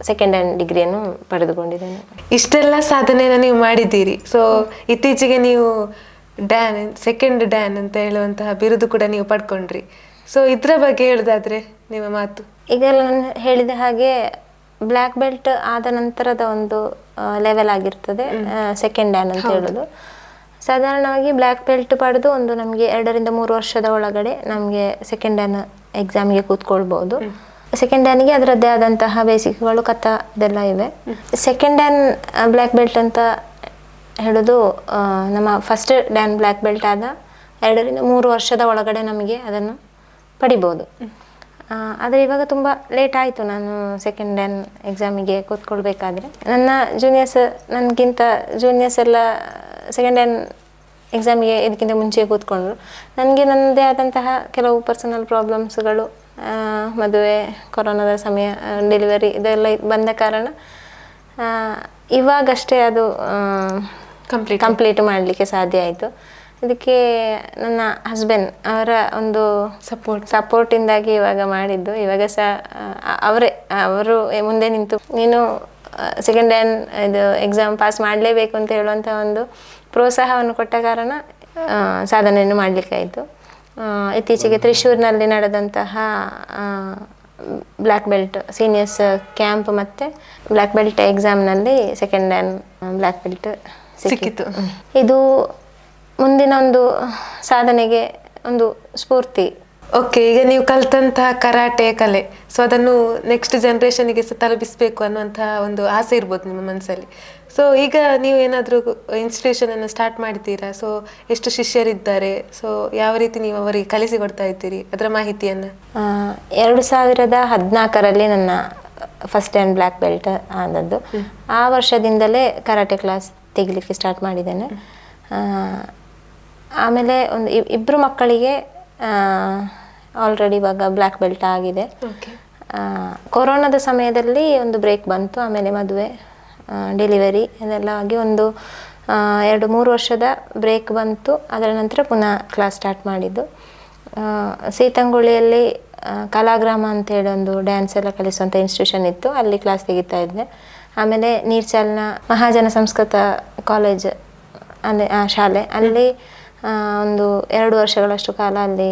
ಸೆಕೆಂಡ್ ಡ್ಯಾನ್ ಡಿಗ್ರಿಯನ್ನು ಪಡೆದುಕೊಂಡಿದ್ದೇನೆ. ಇಷ್ಟೆಲ್ಲ ಸಾಧನೆನ ನೀವು ಮಾಡಿದ್ದೀರಿ. ಸೊ ಇತ್ತೀಚೆಗೆ ನೀವು ಸೆಕೆಂಡ್ ಡ್ಯಾನ್ ಅಂತ ಹೇಳುವಂತಹ ಬಿರುದು ಕೂಡ ನೀವು ಪಡ್ಕೊಂಡ್ರಿ. ಸೊ ಇದ್ರ ಬಗ್ಗೆ ಹೇಳೋದಾದ್ರೆ ನಿಮ್ಮ ಮಾತು. ಈಗ ನಾನು ಹೇಳಿದ ಹಾಗೆ ಬ್ಲ್ಯಾಕ್ ಬೆಲ್ಟ್ ಆದ ನಂತರದ ಒಂದು ಲೆವೆಲ್ ಆಗಿರ್ತದೆ ಸೆಕೆಂಡ್ ಡ್ಯಾನ್ ಅಂತ ಹೇಳೋದು. ಸಾಧಾರಣವಾಗಿ ಬ್ಲ್ಯಾಕ್ ಬೆಲ್ಟ್ ಪಡೆದು ಒಂದು ನಮಗೆ 2ರಿಂದ 3 ವರ್ಷದ ಒಳಗಡೆ ನಮಗೆ ಸೆಕೆಂಡ್ ಡ್ಯಾನ್ ಎಕ್ಸಾಮಿಗೆ ಕೂತ್ಕೊಳ್ಬೋದು. ಸೆಕೆಂಡ್ ಡ್ಯಾನಿಗೆ ಅದರದ್ದೇ ಆದಂತಹ ಬೇಸಿಕ್ಗಳು ಕಥಾ ಇದೆಲ್ಲ ಇವೆ. ಸೆಕೆಂಡ್ ಡ್ಯಾನ್ ಬ್ಲ್ಯಾಕ್ ಬೆಲ್ಟ್ ಅಂತ ಹೇಳೋದು ನಮ್ಮ ಫಸ್ಟ್ ಡ್ಯಾನ್ ಬ್ಲ್ಯಾಕ್ ಬೆಲ್ಟ್ ಆದ 2ರಿಂದ 3 ವರ್ಷದ ಒಳಗಡೆ ನಮಗೆ ಅದನ್ನು ಪಡಿಬೋದು. ಆದರೆ ಇವಾಗ ತುಂಬ ಲೇಟ್ ಆಯಿತು ನಾನು ಸೆಕೆಂಡ್ ಡ್ಯಾನ್ ಎಕ್ಸಾಮಿಗೆ ಕೂತ್ಕೊಳ್ಬೇಕಾದ್ರೆ. ನನ್ನ ನನಗಿಂತ ಜೂನಿಯರ್ಸ್ ಎಲ್ಲ ಸೆಕೆಂಡ್ ಡ್ಯಾನ್ ಎಕ್ಸಾಮಿಗೆ ಇದಕ್ಕಿಂತ ಮುಂಚೆ ಕೂತ್ಕೊಂಡ್ರು. ನನಗೆ ನನ್ನದೇ ಆದಂತಹ ಕೆಲವು ಪರ್ಸನಲ್ ಪ್ರಾಬ್ಲಮ್ಸ್ಗಳು, ಮದುವೆ, ಕೊರೋನಾದ ಸಮಯ, ಡೆಲಿವರಿ ಇದೆಲ್ಲ ಬಂದ ಕಾರಣ ಇವಾಗಷ್ಟೇ ಅದು ಕಂಪ್ಲೀಟ್ ಮಾಡಲಿಕ್ಕೆ ಸಾಧ್ಯ ಆಯಿತು. ಇದಕ್ಕೆ ನನ್ನ ಹಸ್ಬೆಂಡ್ ಅವರ ಒಂದು ಸಪೋರ್ಟಿಂದಾಗಿ ಇವಾಗ ಮಾಡಿದ್ದು. ಇವಾಗ ಸಹ ಅವರು ಮುಂದೆ ನಿಂತು ನೀನು ಸೆಕೆಂಡ್ ಡ್ಯಾನ್ ಇದು ಎಕ್ಸಾಮ್ ಪಾಸ್ ಮಾಡಲೇಬೇಕು ಅಂತ ಹೇಳುವಂಥ ಒಂದು ಪ್ರೋತ್ಸಾಹವನ್ನು ಕೊಟ್ಟ ಕಾರಣ ಸಾಧನೆಯನ್ನು ಮಾಡಲಿಕ್ಕಾಯಿತು. ಇತ್ತೀಚೆಗೆ ತ್ರಿಶೂರಿನಲ್ಲಿ ನಡೆದಂತಹ ಬ್ಲ್ಯಾಕ್ ಬೆಲ್ಟ್ ಸೀನಿಯರ್ಸ್ ಕ್ಯಾಂಪ್ ಮತ್ತು ಬ್ಲ್ಯಾಕ್ ಬೆಲ್ಟ್ ಎಕ್ಸಾಮ್ನಲ್ಲಿ ಸೆಕೆಂಡ್ ಡ್ಯಾನ್ ಬ್ಲ್ಯಾಕ್ ಬೆಲ್ಟ್ ಸಿಕ್ಕಿತು. ಇದು ಮುಂದಿನ ಒಂದು ಸಾಧನೆಗೆ ಒಂದು ಸ್ಫೂರ್ತಿ. ಓಕೆ, ಈಗ ನೀವು ಕಲ್ತಂತಹ ಕರಾಟೆ ಕಲೆ, ಸೊ ಅದನ್ನು ನೆಕ್ಸ್ಟ್ ಜನರೇಷನ್ಗೆ ಸಹ ತಲುಪಿಸಬೇಕು ಅನ್ನುವಂತಹ ಒಂದು ಆಸೆ ಇರ್ಬೋದು ನಿಮ್ಮ ಮನಸ್ಸಲ್ಲಿ. ಸೊ ಈಗ ನೀವು ಏನಾದರೂ ಇನ್ಸ್ಟಿಟ್ಯೂಷನ್ ಅನ್ನು ಸ್ಟಾರ್ಟ್ ಮಾಡ್ತೀರಾ? ಸೊ ಎಷ್ಟು ಶಿಷ್ಯರಿದ್ದಾರೆ? ಸೊ ಯಾವ ರೀತಿ ನೀವು ಅವರಿಗೆ ಕಲಿಸಿಕೊಡ್ತಾ ಇದ್ದೀರಿ, ಅದರ ಮಾಹಿತಿಯನ್ನು? 2014ರಲ್ಲಿ ನನ್ನ ಫಸ್ಟ್ ಡ್ಯಾನ್ ಬ್ಲ್ಯಾಕ್ ಬೆಲ್ಟ್ ಆದದ್ದು. ಆ ವರ್ಷದಿಂದಲೇ ಕರಾಟೆ ಕ್ಲಾಸ್ ತೆಗಿಲಿಕ್ಕೆ ಸ್ಟಾರ್ಟ್ ಮಾಡಿದ್ದೇನೆ. ಆಮೇಲೆ ಒಂದು 2 ಮಕ್ಕಳಿಗೆ ಆಲ್ರೆಡಿ ಇವಾಗ ಬ್ಲ್ಯಾಕ್ ಬೆಲ್ಟ್ ಆಗಿದೆ. ಕೊರೋನಾದ ಸಮಯದಲ್ಲಿ ಒಂದು ಬ್ರೇಕ್ ಬಂತು. ಆಮೇಲೆ ಮದುವೆ, ಡೆಲಿವರಿ ಇದೆಲ್ಲ ಆಗಿ ಒಂದು 2-3 ವರ್ಷದ ಬ್ರೇಕ್ ಬಂತು. ಅದರ ನಂತರ ಪುನಃ ಕ್ಲಾಸ್ ಸ್ಟಾರ್ಟ್ ಮಾಡಿದ್ದು. ಸೀತಂಗುಳಿಯಲ್ಲಿ ಕಲಾಗ್ರಾಮ ಅಂತೇಳಿ ಒಂದು ಡ್ಯಾನ್ಸ್ ಎಲ್ಲ ಕಲಿಸುವಂಥ ಇನ್ಸ್ಟಿಟ್ಯೂಷನ್ ಇತ್ತು, ಅಲ್ಲಿ ಕ್ಲಾಸ್ ತೆಗಿತಾ ಇದ್ದೆ. ಆಮೇಲೆ ನೀರ್ಚಾಲ್ನ ಮಹಾಜನ ಸಂಸ್ಕೃತ ಕಾಲೇಜ್ ಅಲ್ಲಿ ಶಾಲೆ, ಅಲ್ಲಿ ಒಂದು 2 ವರ್ಷಗಳಷ್ಟು ಕಾಲ ಅಲ್ಲಿ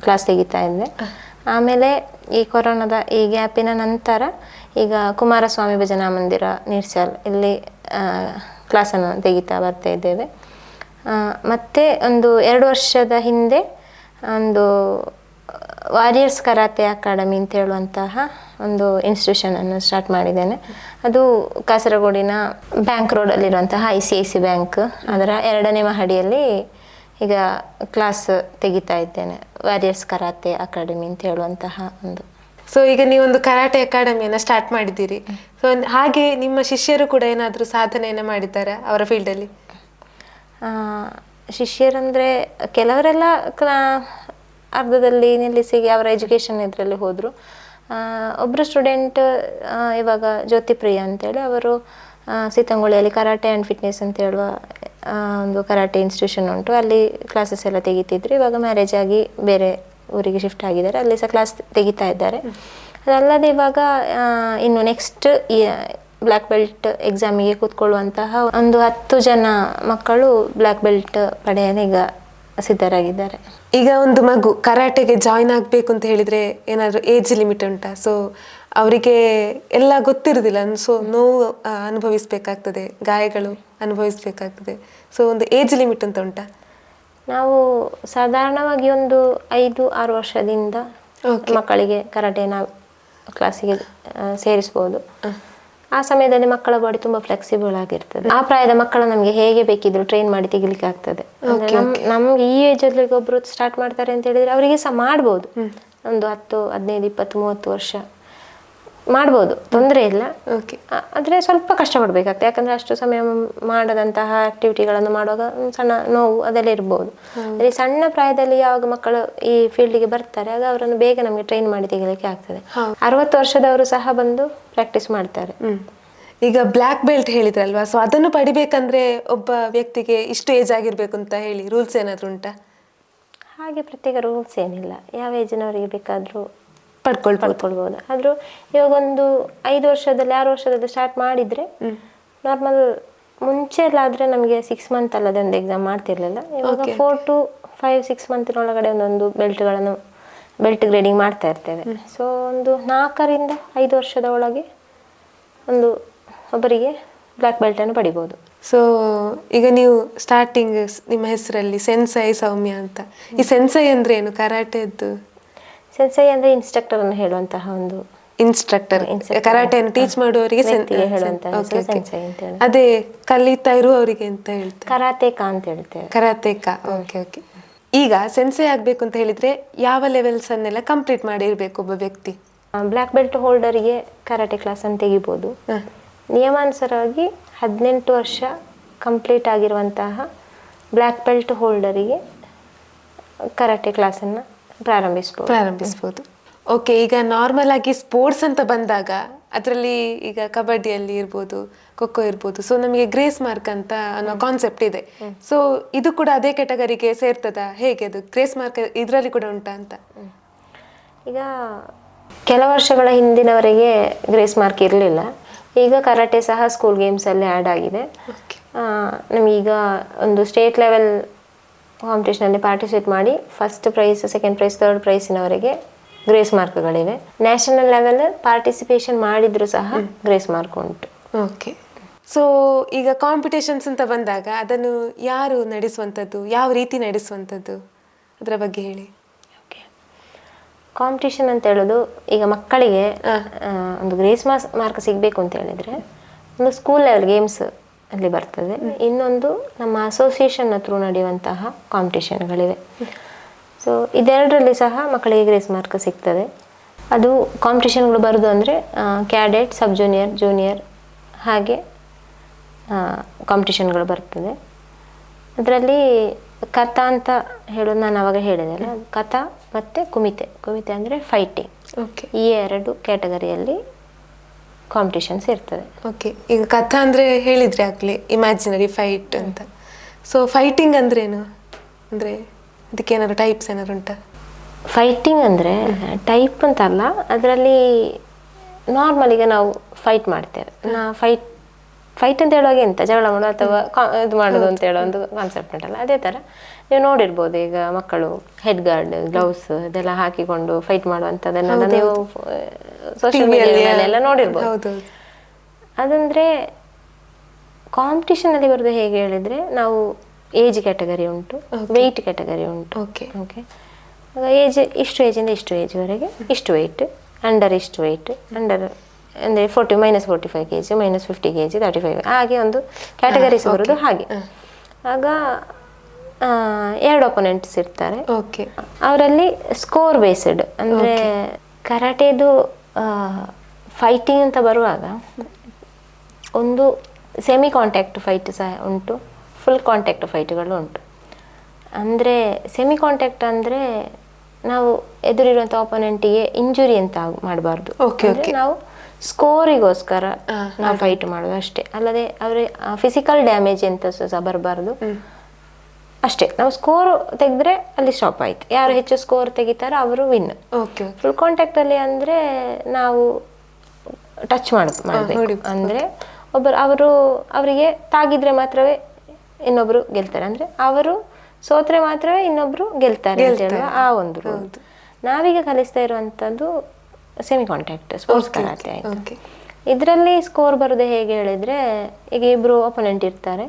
ಕ್ಲಾಸ್ ತೆಗಿತಾ ಇದ್ದೆ. ಆಮೇಲೆ ಈ ಕೊರೋನಾದ ಈ ಗ್ಯಾಪಿನ ನಂತರ ಈಗ ಕುಮಾರಸ್ವಾಮಿ ಭಜನಾ ಮಂದಿರ ನೀರ್ಚಾಲ್ ಇಲ್ಲಿ ಕ್ಲಾಸನ್ನು ತೆಗಿತಾ ಬರ್ತಾ ಇದ್ದೇವೆ. ಮತ್ತು ಒಂದು 2 ವರ್ಷದ ಹಿಂದೆ ಒಂದು ವಾರಿಯರ್ಸ್ ಕರಾತೆ ಅಕಾಡೆಮಿ ಅಂತ ಹೇಳುವಂತಹ ಒಂದು ಇನ್ಸ್ಟಿಟ್ಯೂಷನನ್ನು ಸ್ಟಾರ್ಟ್ ಮಾಡಿದ್ದೇನೆ. ಅದು ಕಾಸರಗೋಡಿನ ಬ್ಯಾಂಕ್ ರೋಡಲ್ಲಿರುವಂತಹ ICIC ಬ್ಯಾಂಕ್ ಅದರ 2ನೇ ಮಹಡಿಯಲ್ಲಿ ಈಗ ಕ್ಲಾಸ್ ತೆಗಿತಾ ಇದ್ದೇನೆ. ವಾರಿಯರ್ಸ್ ಕರಾತೆ ಅಕಾಡೆಮಿ ಅಂತ ಹೇಳುವಂತಹ ಒಂದು. ಸೊ ಈಗ ನೀವೊಂದು ಕರಾಟೆ ಅಕಾಡೆಮಿಯನ್ನು ಸ್ಟಾರ್ಟ್ ಮಾಡಿದ್ದೀರಿ. ಸೊ ಹಾಗೆ ನಿಮ್ಮ ಶಿಷ್ಯರು ಕೂಡ ಏನಾದರೂ ಸಾಧನೆಯನ್ನು ಮಾಡಿದ್ದಾರಾ ಅವರ ಫೀಲ್ಡಲ್ಲಿ? ಶಿಷ್ಯರಂದರೆ ಕೆಲವರೆಲ್ಲ ಅರ್ಧದಲ್ಲಿ ನಿಲ್ಲಿಸಿ ಅವರ ಎಜುಕೇಷನ್ ಇದರಲ್ಲಿ ಹೋದರು. ಒಬ್ಬರು ಸ್ಟೂಡೆಂಟ್ ಇವಾಗ ಜ್ಯೋತಿಪ್ರಿಯ ಅಂತೇಳಿ, ಅವರು ಸೀತಂಗುಳಿಯಲ್ಲಿ ಕರಾಟೆ ಆ್ಯಂಡ್ ಫಿಟ್ನೆಸ್ ಅಂತ ಹೇಳುವ ಒಂದು ಕರಾಟೆ ಇನ್ಸ್ಟಿಟ್ಯೂಷನ್ ಉಂಟು, ಅಲ್ಲಿ ಕ್ಲಾಸಸ್ ಎಲ್ಲ ತೆಗಿತಿದ್ರು. ಇವಾಗ ಮ್ಯಾರೇಜ್ ಆಗಿ ಬೇರೆ ಊರಿಗೆ ಶಿಫ್ಟ್ ಆಗಿದ್ದಾರೆ, ಅಲ್ಲಿ ಸಹ ಕ್ಲಾಸ್ ತೆಗಿತಾ ಇದ್ದಾರೆ. ಅದಲ್ಲದೆ ಇವಾಗ ಇನ್ನು ನೆಕ್ಸ್ಟ್ ಬ್ಲ್ಯಾಕ್ ಬೆಲ್ಟ್ ಎಕ್ಸಾಮಿಗೆ ಕೂತ್ಕೊಳ್ಳುವಂತಹ ಒಂದು 10 ಜನ ಮಕ್ಕಳು ಬ್ಲ್ಯಾಕ್ ಬೆಲ್ಟ್ ಪಡೆಯಲು ಈಗ ಸಿದ್ಧರಾಗಿದ್ದಾರೆ. ಈಗ ಒಂದು ಮಗು ಕರಾಟೆಗೆ ಜಾಯಿನ್ ಆಗಬೇಕು ಅಂತ ಹೇಳಿದರೆ ಏನಾದರೂ ಏಜ್ ಲಿಮಿಟ್ ಉಂಟಾ? ಸೊ ಅವರಿಗೆ ಎಲ್ಲ ಗೊತ್ತಿರೋದಿಲ್ಲ, ಸೊ ನೋವು ಅನುಭವಿಸ್ಬೇಕಾಗ್ತದೆ, ಗಾಯಗಳು ಅನುಭವಿಸ್ಬೇಕಾಗ್ತದೆ. ಸೊ ಒಂದು ಏಜ್ ಲಿಮಿಟ್ ಅಂತ ಉಂಟಾ? ನಾವು ಸಾಧಾರಣವಾಗಿ ಒಂದು 5-6 ವರ್ಷದಿಂದ ಮಕ್ಕಳಿಗೆ ಕರಾಟೆನ ಕ್ಲಾಸಿಗೆ ಸೇರಿಸ್ಬೋದು. ಆ ಸಮಯದಲ್ಲಿ ಮಕ್ಕಳ ಬಾಡಿ ತುಂಬಾ ಫ್ಲೆಕ್ಸಿಬಲ್ ಆಗಿರ್ತದೆ. ಆ ಪ್ರಾಯದ ಮಕ್ಕಳು ನಮಗೆ ಹೇಗೆ ಬೇಕಿದ್ರು ಟ್ರೈನ್ ಮಾಡಿ ತೆಗಿಲಿಕ್ಕೆ ಆಗ್ತದೆ. ನಮ್ಗೆ ಈ ಏಜ್ ಅಲ್ಲಿ ಒಬ್ರು ಸ್ಟಾರ್ಟ್ ಮಾಡ್ತಾರೆ ಅಂತ ಹೇಳಿದ್ರೆ ಅವರಿಗೆ ಸಹ ಮಾಡ್ಬೋದು, ಒಂದು 10, 15, 20, 30 ವರ್ಷ ಮಾಡ್ಬೋದು, ತೊಂದರೆ ಇಲ್ಲ. ಆದ್ರೆ ಸ್ವಲ್ಪ ಕಷ್ಟಪಡ್ಬೇಕಾಗ್ತದೆ, ಯಾಕಂದ್ರೆ ಅಷ್ಟು ಸಮಯ ಮಾಡದಂತಹ ಆಕ್ಟಿವಿಟಿಗಳನ್ನು ಮಾಡುವಾಗ ಸಣ್ಣ ನೋವು ಅದೆಲ್ಲ ಇರ್ಬೋದು. ಅದೇ ಸಣ್ಣ ಪ್ರಾಯದಲ್ಲಿ ಯಾವಾಗ ಮಕ್ಕಳು ಈ ಫೀಲ್ಡ್ಗೆ ಬರ್ತಾರೆ ಆಗ ಅವರನ್ನು ಬೇಗ ನಮಗೆ ಟ್ರೈನ್ ಮಾಡಿ ತೆಗಿಲಿಕ್ಕೆ ಆಗ್ತದೆ. 60 ವರ್ಷದವರು ಸಹ ಬಂದು ಪ್ರಾಕ್ಟೀಸ್ ಮಾಡ್ತಾರೆ. ಈಗ ಬ್ಲ್ಯಾಕ್ ಬೆಲ್ಟ್ ಹೇಳಿದ್ರಲ್ವಾ, ಸೊ ಅದನ್ನು ಪಡಿಬೇಕಂದ್ರೆ ಒಬ್ಬ ವ್ಯಕ್ತಿಗೆ ಇಷ್ಟು ಏಜ್ ಆಗಿರ್ಬೇಕು ಅಂತ ಹೇಳಿ ರೂಲ್ಸ್ ಏನಾದ್ರು ಉಂಟಾ? ಹಾಗೆ ಪ್ರತ್ಯೇಕ ರೂಲ್ಸ್ ಏನಿಲ್ಲ, ಯಾವ ಏಜಿನವರಿಗೆ ಬೇಕಾದ್ರೂ ಪಡ್ಕೊಳ್ಬೋದು. ಆದ್ರೂ ಇವಾಗ ಒಂದು 5 ವರ್ಷದಲ್ಲಿ 6 ವರ್ಷದಲ್ಲಿ ಸ್ಟಾರ್ಟ್ ಮಾಡಿದ್ರೆ ನಾರ್ಮಲ್, ಮುಂಚೆ ಎಲ್ಲ ಆದ್ರೆ ನಮಗೆ 6 ಮಂತ್ ಅಲ್ಲದೆ ಒಂದು ಎಕ್ಸಾಮ್ ಮಾಡ್ತಿರ್ಲಿಲ್ಲ. ಇವಾಗ 4 to 5, 6 ಮಂತಿನೊಳಗಡೆ ಒಂದೊಂದು ಬೆಲ್ಟ್ ಗ್ರೇಡಿಂಗ್ ಮಾಡ್ತಾ ಇರ್ತೇವೆ. ಸೊ ಒಂದು 4 ರಿಂದ 5 ವರ್ಷದ ಒಳಗೆ ಒಬ್ಬರಿಗೆ ಬ್ಲ್ಯಾಕ್ ಬೆಲ್ಟ್ ಅನ್ನು ಪಡಿಬಹುದು. ಸೊ ಈಗ ನೀವು ಸ್ಟಾರ್ಟಿಂಗ್ ನಿಮ್ಮ ಹೆಸರಲ್ಲಿ ಸೆನ್ಸೈ ಸೌಮ್ಯ ಅಂತ, ಈ ಸೆನ್ಸೈ ಅಂದ್ರೆ ಏನು? ಕರಾಟೆದ್ದು ಸೆನ್ಸೈ ಅಂದ್ರೆ ಇನ್ಸ್ಟ್ರಕ್ಟರ್ ಅನ್ನು ಹೇಳುವಂತಹ ಒಂದು ಇನ್ಸ್ಟ್ರಕ್ಟರ್, ಕರಾಟೆಯನ್ನು ಟೀಚ್ ಮಾಡುವವರಿಗೆ ಹೇಳುವಂತಹ ಸೆನ್ಸೈ ಅಂತ ಹೇಳಿ. ಅದೇ ಕಲಿತಾ ಇರುವವರಿಗೆ ಅಂತ ಹೇಳ್ತಾರೆ ಕರಾಟೆಕ ಅಂತ ಹೇಳ್ತೇವೆ. ಕರಾಟೆಕ, ಓಕೆ ಓಕೆ. ಈಗ ಸೆನ್ಸೈ ಆಗ್ಬೇಕು ಅಂತ ಹೇಳಿದ್ರೆ ಯಾವ ಲೆವೆಲ್ಸ್ ಅನ್ನೆಲ್ಲ ಕಂಪ್ಲೀಟ್ ಮಾಡಿರ್ಬೇಕು ಒಬ್ಬ ವ್ಯಕ್ತಿ? ಬ್ಲ್ಯಾಕ್ ಬೆಲ್ಟ್ ಹೋಲ್ಡರಿಗೆ ಕರಾಟೆ ಕ್ಲಾಸ್ ಅನ್ನು ತೆಗಿಬಹುದು. ನಿಯಮಾನುಸಾರವಾಗಿ 18 ವರ್ಷ ಕಂಪ್ಲೀಟ್ ಆಗಿರುವಂತಹ ಬ್ಲ್ಯಾಕ್ ಬೆಲ್ಟ್ ಹೋಲ್ಡರಿಗೆ ಕರಾಟೆ ಕ್ಲಾಸನ್ನು ಪ್ರಾರಂಭಿಸ್ಬೋದು. ಓಕೆ. ಈಗ ನಾರ್ಮಲ್ ಆಗಿ ಸ್ಪೋರ್ಟ್ಸ್ ಅಂತ ಬಂದಾಗ ಅದರಲ್ಲಿ ಈಗ ಕಬಡ್ಡಿಯಲ್ಲಿ ಇರ್ಬೋದು, ಖೋಖೋ ಇರ್ಬೋದು, ಸೊ ನಮಗೆ ಗ್ರೇಸ್ ಮಾರ್ಕ್ ಅಂತ ಅನ್ನೋ ಕಾನ್ಸೆಪ್ಟ್ ಇದೆ. ಸೊ ಇದು ಕೂಡ ಅದೇ ಕ್ಯಾಟಗರಿಗೆ ಸೇರ್ತದ? ಹೇಗೆ ಅದು ಗ್ರೇಸ್ ಮಾರ್ಕ್ ಇದರಲ್ಲಿ ಕೂಡ ಉಂಟಾ ಅಂತ? ಈಗ ಕೆಲ ವರ್ಷಗಳ ಹಿಂದಿನವರೆಗೆ ಗ್ರೇಸ್ ಮಾರ್ಕ್ ಇರಲಿಲ್ಲ. ಈಗ ಕರಾಟೆ ಸಹ ಸ್ಕೂಲ್ ಗೇಮ್ಸಲ್ಲಿ ಆ್ಯಡ್ ಆಗಿದೆ. ನಮಗೀಗ ಒಂದು ಸ್ಟೇಟ್ ಲೆವೆಲ್ ಕಾಂಪಿಟೇಷನಲ್ಲಿ ಪಾರ್ಟಿಸಿಪೇಟ್ ಮಾಡಿ first prize, second prize, third ಪ್ರೈಸಿನವರೆಗೆ ಗ್ರೇಸ್ ಮಾರ್ಕ್ಗಳಿವೆ. ನ್ಯಾಷನಲ್ ಲೆವೆಲ್ ಪಾರ್ಟಿಸಿಪೇಷನ್ ಮಾಡಿದ್ರು ಸಹ ಗ್ರೇಸ್ ಮಾರ್ಕ್ ಉಂಟು. ಓಕೆ. ಸೊ ಈಗ ಕಾಂಪಿಟೇಷನ್ಸ್ ಅಂತ ಬಂದಾಗ ಅದನ್ನು ಯಾರು ನಡೆಸುವಂಥದ್ದು, ಯಾವ ರೀತಿ ನಡೆಸುವಂಥದ್ದು, ಅದರ ಬಗ್ಗೆ ಹೇಳಿ. ಕಾಂಪಿಟೇಷನ್ ಅಂತ ಹೇಳೋದು, ಈಗ ಮಕ್ಕಳಿಗೆ ಒಂದು ಗ್ರೇಸ್ ಮಾರ್ಕ್ ಸಿಗಬೇಕು ಅಂತ ಹೇಳಿದ್ರೆ ಒಂದು ಸ್ಕೂಲ್ ಲೆವೆಲ್ ಗೇಮ್ಸ್ ಅಲ್ಲಿ ಬರ್ತದೆ, ಇನ್ನೊಂದು ನಮ್ಮ ಅಸೋಸಿಯೇಷನ್ ಥ್ರೂ ನಡೆಯುವಂತಹ ಕಾಂಪಿಟೇಷನ್ಗಳಿವೆ. ಸೊ ಇದೆರಡರಲ್ಲಿ ಸಹ ಮಕ್ಕಳಿಗೆ ಗ್ರೇಸ್ ಮಾರ್ಕ್ ಸಿಗ್ತದೆ. ಅದು ಕಾಂಪಿಟೇಷನ್ಗಳು ಬರೋದು ಅಂದರೆ ಕ್ಯಾಡೆಟ್, ಸಬ್ ಜೂನಿಯರ್, ಜೂನಿಯರ್ ಹಾಗೆ ಕಾಂಪಿಟೇಷನ್ಗಳು ಬರ್ತದೆ. ಅದರಲ್ಲಿ ಕಥಾ ಅಂತ ಹೇಳೋದು ನಾನು ಅವಾಗ ಹೇಳಿದೆ ಅಲ್ಲ, ಕಥಾ ಮತ್ತು ಕುಮಿತೆ ಅಂದರೆ ಫೈಟಿಂಗ್. ಓಕೆ. ಈ 2 ಕ್ಯಾಟಗರಿಯಲ್ಲಿ ಕಾಂಪಿಟೇಷನ್ಸ್ ಇರ್ತದೆ. ಓಕೆ. ಈಗ ಕಥಾ ಅಂದರೆ ಹೇಳಿದ್ರೆ ಆಗಲಿ ಇಮ್ಯಾಜಿನರಿ ಫೈಟ್ ಅಂತ. ಸೊ ಫೈಟಿಂಗ್ ಅಂದ್ರೇನು? ಅಂದರೆ ಅದಕ್ಕೆ ಏನಾದ್ರು ಟೈಪ್ಸ್ ಏನಾದ್ರು ಉಂಟಾ? ಫೈಟಿಂಗ್ ಅಂದರೆ ಟೈಪ್ ಅಂತಲ್ಲ, ಅದರಲ್ಲಿ ನಾರ್ಮಲ್ ಈಗ ನಾವು ಫೈಟ್ ಮಾಡ್ತೇವೆ. ಫೈಟ್ ಅಂತ ಹೇಳುವಾಗ ಎಂತ ಜಗಳ ಮಾಡೋದು ಅಥವಾ ಇದು ಮಾಡೋದು ಅಂತ ಹೇಳೋ ಒಂದು ಕಾನ್ಸೆಪ್ಟ್ ಉಂಟಲ್ಲ, ಅದೇ ಥರ ನೀವು ನೋಡಿರ್ಬೋದು. ಈಗ ಮಕ್ಕಳು ಹೆಡ್ ಗಾರ್ಡ್, ಗ್ಲೌಸ್ ಅದೆಲ್ಲ ಹಾಕಿಕೊಂಡು ಫೈಟ್ ಮಾಡುವಂಥದ್ದನ್ನೆಲ್ಲ ನೀವು ಸೋಷಿಯಲ್ ಮೀಡಿಯಾದಲ್ಲೆಲ್ಲ ನೋಡಿರ್ಬೋದು. ಅದಂದರೆ ಕಾಂಪಿಟೇಷನಲ್ಲಿ ಬರೋದು ಹೇಗೆ ಹೇಳಿದರೆ, ನಾವು ಏಜ್ ಕ್ಯಾಟಗರಿ ಉಂಟು, ವೆಯ್ಟ್ ಕ್ಯಾಟಗರಿ ಉಂಟು. ಓಕೆ. ಏಜ್ ಇಷ್ಟು ಏಜಿಂದ ಇಷ್ಟು ಏಜ್ವರೆಗೆ ಇಷ್ಟು ವೆಯ್ಟ್, ಅಂಡರ್ ಇಷ್ಟು ವೆಯ್ಟ್, ಅಂಡರ್ ಅಂದರೆ -45 kg, -50 kg, 35 ಹಾಗೆ ಒಂದು ಕ್ಯಾಟಗರೀಸ್ ಬರೋದು ಹಾಗೆ. ಆಗ 2 ಅಪೋನೆಂಟ್ಸ್ ಇರ್ತಾರೆ. ಅವರಲ್ಲಿ ಸ್ಕೋರ್ ಬೇಸ್ಡ್, ಅಂದರೆ ಕರಾಟೆದು ಫೈಟಿಂಗ್ ಅಂತ ಬರುವಾಗ ಒಂದು ಸೆಮಿ ಕಾಂಟ್ಯಾಕ್ಟ್ ಫೈಟ್ ಸಹ ಉಂಟು, ಫುಲ್ ಕಾಂಟ್ಯಾಕ್ಟ್ ಫೈಟ್ಗಳು ಉಂಟು. ಅಂದರೆ ಸೆಮಿ ಕಾಂಟ್ಯಾಕ್ಟ್ ಅಂದರೆ ನಾವು ಎದುರಿರುವಂಥ ಅಪೋನೆಂಟಿಗೆ ಇಂಜುರಿ ಅಂತ ಮಾಡಬಾರ್ದು. ನಾವು ಸ್ಕೋರಿಗೋಸ್ಕರ ನಾವು ಫೈಟ್ ಮಾಡೋದು ಅಷ್ಟೇ, ಅಲ್ಲದೆ ಅವರೇ ಫಿಸಿಕಲ್ ಡ್ಯಾಮೇಜ್ ಅಂತ ಸಹ ಬರಬಾರ್ದು ಅಷ್ಟೇ. ನಾವು ಸ್ಕೋರ್ ತೆಗೆದ್ರೆ ಅಲ್ಲಿ ಸ್ಟಾಪ್ ಆಯ್ತು, ಯಾರು ಹೆಚ್ಚು ಸ್ಕೋರ್ ತೆಗಿತಾರೋ ಅವರು ವಿನ್. ಫುಲ್ ಕಾಂಟ್ಯಾಕ್ಟ್ ಅಲ್ಲಿ ಅಂದರೆ ನಾವು ಟಚ್ ಮಾಡಬೇಕು, ಅಂದರೆ ಅವರಿಗೆ ತಾಗಿದ್ರೆ ಮಾತ್ರವೇ ಇನ್ನೊಬ್ರು ಗೆಲ್ತಾರೆ, ಅಂದ್ರೆ ಅವರು ಸೋತ್ರೆ ಮಾತ್ರವೇ ಇನ್ನೊಬ್ರು ಗೆಲ್ತಾರೆ ಅಂತ ಹೇಳುವ ಆ ಒಂದು ರೂಲ್. ನಾವೀಗ ಕಲಿಸ್ತಾ ಇರುವಂತದ್ದು ಸೆಮಿ ಕಾಂಟ್ಯಾಕ್ಟ್ ಸ್ಪೋರ್ಟ್ಸ್ ಕರಾಟೆ ಆಯ್ತು. ಇದರಲ್ಲಿ ಸ್ಕೋರ್ ಬರೋದು ಹೇಗೆ ಹೇಳಿದ್ರೆ, ಈಗ ಇಬ್ರು ಅಪೋನೆಂಟ್ ಇರ್ತಾರೆ,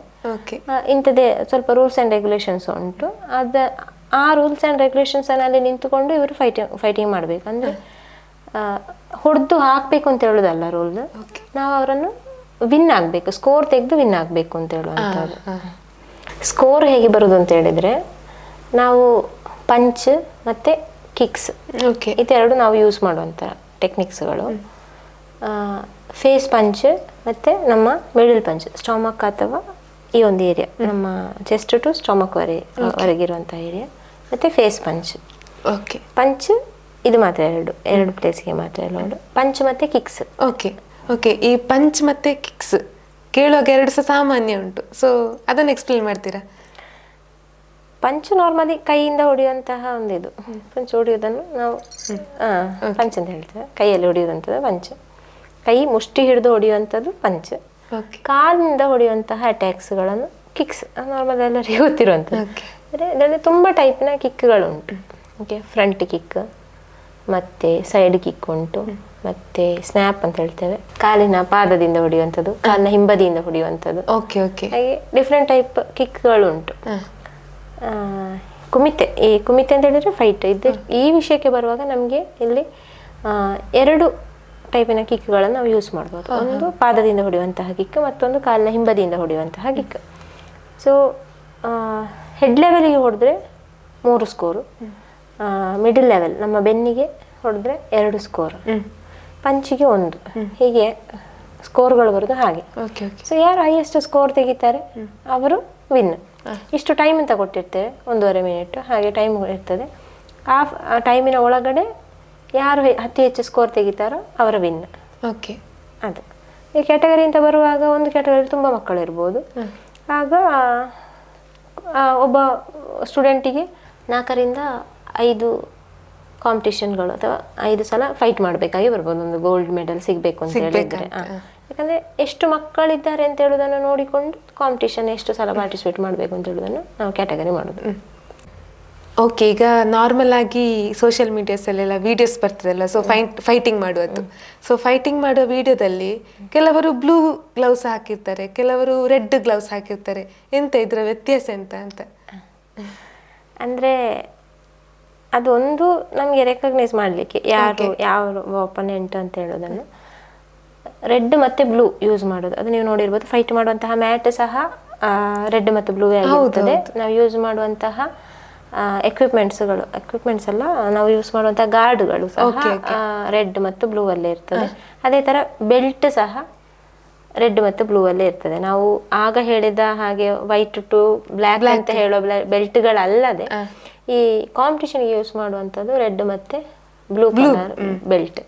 ಇಂಥದ್ದೇ ಸ್ವಲ್ಪ ರೂಲ್ಸ್ ಅಂಡ್ ರೆಗ್ಯುಲೇಷನ್ಸ್ ಉಂಟು. ಆ ರೂಲ್ಸ್ ಅಂಡ್ ರೆಗ್ಯುಲೇಷನ್ಸ್ ಅಲ್ಲಿ ನಿಂತುಕೊಂಡು ಇವರು ಫೈಟಿಂಗ್ ಮಾಡಬೇಕು. ಅಂದ್ರೆ ಹೊಡೆದು ಹಾಕ್ಬೇಕು ಅಂತ ಹೇಳೋದಲ್ಲ ರೂಲ್. ನಾವು ಅವರನ್ನು ವಿನ್ ಆಗಬೇಕು, ಸ್ಕೋರ್ ತೆಗೆದು ವಿನ್ ಆಗಬೇಕು ಅಂತ ಹೇಳುವಂಥದ್ದು. ಸ್ಕೋರ್ ಹೇಗೆ ಬರೋದು ಅಂತ ಹೇಳಿದರೆ, ನಾವು ಪಂಚ್ ಮತ್ತು ಕಿಕ್ಸ್ ಇದೆರಡು ನಾವು ಯೂಸ್ ಮಾಡುವಂಥ ಟೆಕ್ನಿಕ್ಸ್ಗಳು. ಫೇಸ್ ಪಂಚ್ ಮತ್ತು ನಮ್ಮ ಮಿಡಲ್ ಪಂಚ್, ಸ್ಟಮಕ್ ಅಥವಾ ಈ ಒಂದು ಏರಿಯಾ, ನಮ್ಮ ಚೆಸ್ಟ್ ಟು ಸ್ಟಮಕ್ ವರೆಗಿರುವಂಥ ಏರಿಯಾ, ಮತ್ತು ಫೇಸ್ ಪಂಚ್. ಪಂಚ್ ಇದು ಮಾತ್ರ ಎರಡು ಪ್ಲೇಸ್ಗೆ ಮಾತ್ರ ಲೋಡ್. ಪಂಚ್ ಮತ್ತು ಕಿಕ್ಸ್. ಓಕೆ ಈ ಪಂಚ್ ಮತ್ತು ಕಿಕ್ಸ್ ಕೇಳುವಾಗ ಎರಡು ಸಹ ಸಾಮಾನ್ಯ ಉಂಟು, ಸೊ ಅದನ್ನು ಎಕ್ಸ್ಪ್ಲೇನ್ ಮಾಡ್ತೀರಾ? ಪಂಚ್ ನಾರ್ಮಲಿ ಕೈಯಿಂದ ಹೊಡೆಯುವಂತಹ ಒಂದು ಇದು. ಪಂಚ್ ಹೊಡೆಯೋದನ್ನು ನಾವು ಪಂಚ್ ಅಂತ ಹೇಳ್ತೇವೆ. ಕೈಯಲ್ಲಿ ಹೊಡೆಯುವಂಥದ್ದು ಪಂಚ್. ಕೈ ಮುಷ್ಟಿ ಹಿಡಿದು ಹೊಡೆಯುವಂಥದ್ದು ಪಂಚ್. ಕಾಲಿನಿಂದ ಹೊಡೆಯುವಂತಹ ಅಟ್ಯಾಕ್ಸ್ಗಳನ್ನು ಕಿಕ್ಸ್. ನಾರ್ಮಲ್ ಎಲ್ಲರಿಗೂ ಗೊತ್ತಿರುವಂಥದ್ದು. ಅಂದರೆ ಇದರಲ್ಲಿ ತುಂಬ ಟೈಪಿನ ಕಿಕ್ಗಳುಂಟು. ಓಕೆ, ಫ್ರಂಟ್ ಕಿಕ್ ಮತ್ತು ಸೈಡ್ ಕಿಕ್ ಉಂಟು, ಮತ್ತು ಸ್ನ್ಯಾಪ್ ಅಂತ ಹೇಳ್ತೇವೆ. ಕಾಲಿನ ಪಾದದಿಂದ ಹೊಡೆಯುವಂಥದ್ದು, ಕಾಲಿನ ಹಿಂಬದಿಯಿಂದ ಹೊಡೆಯುವಂಥದ್ದು. ಹಾಗೆ ಡಿಫ್ರೆಂಟ್ ಟೈಪ್ ಕಿಕ್ಗಳುಂಟು. ಕುಮಿತೆ, ಈ ಕುಮಿತೆ ಅಂತ ಹೇಳಿದರೆ ಫೈಟ್. ಈ ವಿಷಯಕ್ಕೆ ಬರುವಾಗ ನಮಗೆ ಇಲ್ಲಿ ಎರಡು ಟೈಪಿನ ಕಿಕ್ಗಳನ್ನು ನಾವು ಯೂಸ್ ಮಾಡ್ಬೋದು. ಒಂದು ಪಾದದಿಂದ ಹೊಡೆಯುವಂತಹ ಕಿಕ್, ಮತ್ತೊಂದು ಕಾಲಿನ ಹಿಂಬದಿಯಿಂದ ಹೊಡೆಯುವಂತಹ ಕಿಕ್. ಸೊ ಹೆಡ್ ಲೆವೆಲಿಗೆ ಹೊಡೆದ್ರೆ 3 ಸ್ಕೋರು, ಮಿಡಲ್ ಲೆವೆಲ್ ನಮ್ಮ ಬೆನ್ನಿಗೆ ಹೊಡೆದ್ರೆ 2 ಸ್ಕೋರ್, ಪಂಚಿಗೆ 1, ಹೀಗೆ ಸ್ಕೋರ್ಗಳು ಬರೋದು ಹಾಗೆ. ಸೊ ಯಾರು ಹೈಯೆಸ್ಟ್ ಸ್ಕೋರ್ ತೆಗಿತಾರೆ ಅವರು ವಿನ್. ಇಷ್ಟು ಟೈಮ್ ಅಂತ ಕೊಟ್ಟಿರ್ತೇವೆ, 1.5 ಮಿನಿಟ್ ಹಾಗೆ ಟೈಮ್ ಇರ್ತದೆ. ಆ ಟೈಮಿನ ಒಳಗಡೆ ಯಾರು ಅತಿ ಹೆಚ್ಚು ಸ್ಕೋರ್ ತೆಗಿತಾರೋ ಅವರ ವಿನ್. ಅದು ಈ ಕ್ಯಾಟಗರಿ ಅಂತ ಬರುವಾಗ ಒಂದು ಕ್ಯಾಟಗರಿ ತುಂಬ ಮಕ್ಕಳು ಇರ್ಬೋದು. ಆಗ ಒಬ್ಬ ಸ್ಟೂಡೆಂಟಿಗೆ 4ರಿಂದ 5 ಕಾಂಪಿಟೇಷನ್ಗಳು ಅಥವಾ 5 ಸಲ ಫೈಟ್ ಮಾಡಬೇಕಾಗಿ ಬರ್ಬೋದು, ಒಂದು ಗೋಲ್ಡ್ ಮೆಡಲ್ ಸಿಗಬೇಕು ಅಂತ ಹೇಳಿದ್ರೆ. ಯಾಕಂದರೆ ಎಷ್ಟು ಮಕ್ಕಳಿದ್ದಾರೆ ಅಂತ ಹೇಳೋದನ್ನು ನೋಡಿಕೊಂಡು ಕಾಂಪಿಟೇಷನ್ ಎಷ್ಟು ಸಲ ಪಾರ್ಟಿಸಿಪೇಟ್ ಮಾಡಬೇಕು ಅಂತ ಹೇಳೋದನ್ನು ನಾವು ಕ್ಯಾಟಗರಿ ಮಾಡೋದು. ಓಕೆ, ಈಗ ನಾರ್ಮಲ್ ಆಗಿ ಸೋಷಿಯಲ್ ಮೀಡಿಯಾಸಲ್ಲೆಲ್ಲ ವಿಡಿಯೋಸ್ ಬರ್ತದಲ್ಲ, ಸೊ ಫೈಟಿಂಗ್ ಮಾಡುವುದು. ಸೊ ಫೈಟಿಂಗ್ ಮಾಡೋ ವಿಡಿಯೋದಲ್ಲಿ ಕೆಲವರು ಬ್ಲೂ ಗ್ಲೌಸ್ ಹಾಕಿರ್ತಾರೆ, ಕೆಲವರು ರೆಡ್ ಗ್ಲೌಸ್ ಹಾಕಿರ್ತಾರೆ. ಎಂತ ಇದರ ವ್ಯತ್ಯಾಸ ಎಂತ ಅಂತ? ಅಂದರೆ ಅದೊಂದು ನಮಗೆ ರೆಕಗ್ನೈಸ್ ಮಾಡಲಿಕ್ಕೆ ಯಾವ ಒಪನೆಂಟ್ ಅಂತ ಹೇಳೋದನ್ನು ರೆಡ್ ಮತ್ತು ಬ್ಲೂ ಯೂಸ್ ಮಾಡೋದು. ಅದು ನೀವು ನೋಡಿರ್ಬೋದು, ಫೈಟ್ ಮಾಡುವಂತಹ ಮ್ಯಾಟ್ ಸಹ ರೆಡ್ ಮತ್ತು ಬ್ಲೂ ಆಗಿರ್ತದೆ. ನಾವು ಯೂಸ್ ಮಾಡುವಂತಹ ಎಕ್ವಿಪ್ಮೆಂಟ್ಸ್ ಅಲ್ಲ, ನಾವು ಯೂಸ್ ಮಾಡುವಂತಹ ಗಾರ್ಡ್ಗಳು ಸಹ ರೆಡ್ ಮತ್ತು ಬ್ಲೂ ಅಲ್ಲೇ ಇರ್ತದೆ. ಅದೇ ಥರ ಬೆಲ್ಟ್ ಸಹ ರೆಡ್ ಮತ್ತು ಬ್ಲೂ ಅಲ್ಲೇ ಇರ್ತದೆ. ನಾವು ಆಗ ಹೇಳಿದ ಹಾಗೆ ವೈಟ್ ಟು ಬ್ಲ್ಯಾಕ್ ಅಂತ ಹೇಳೋ ಬೆಲ್ಟ್ಗಳಲ್ಲದೆ ಈ ಕಾಂಪಿಟೇಷನ್ಗೆ ಯೂಸ್ ಮಾಡುವಂಥದ್ದು ರೆಡ್ ಮತ್ತು ಬ್ಲೂ ಕಲರ್ ಬೆಲ್ಟ್.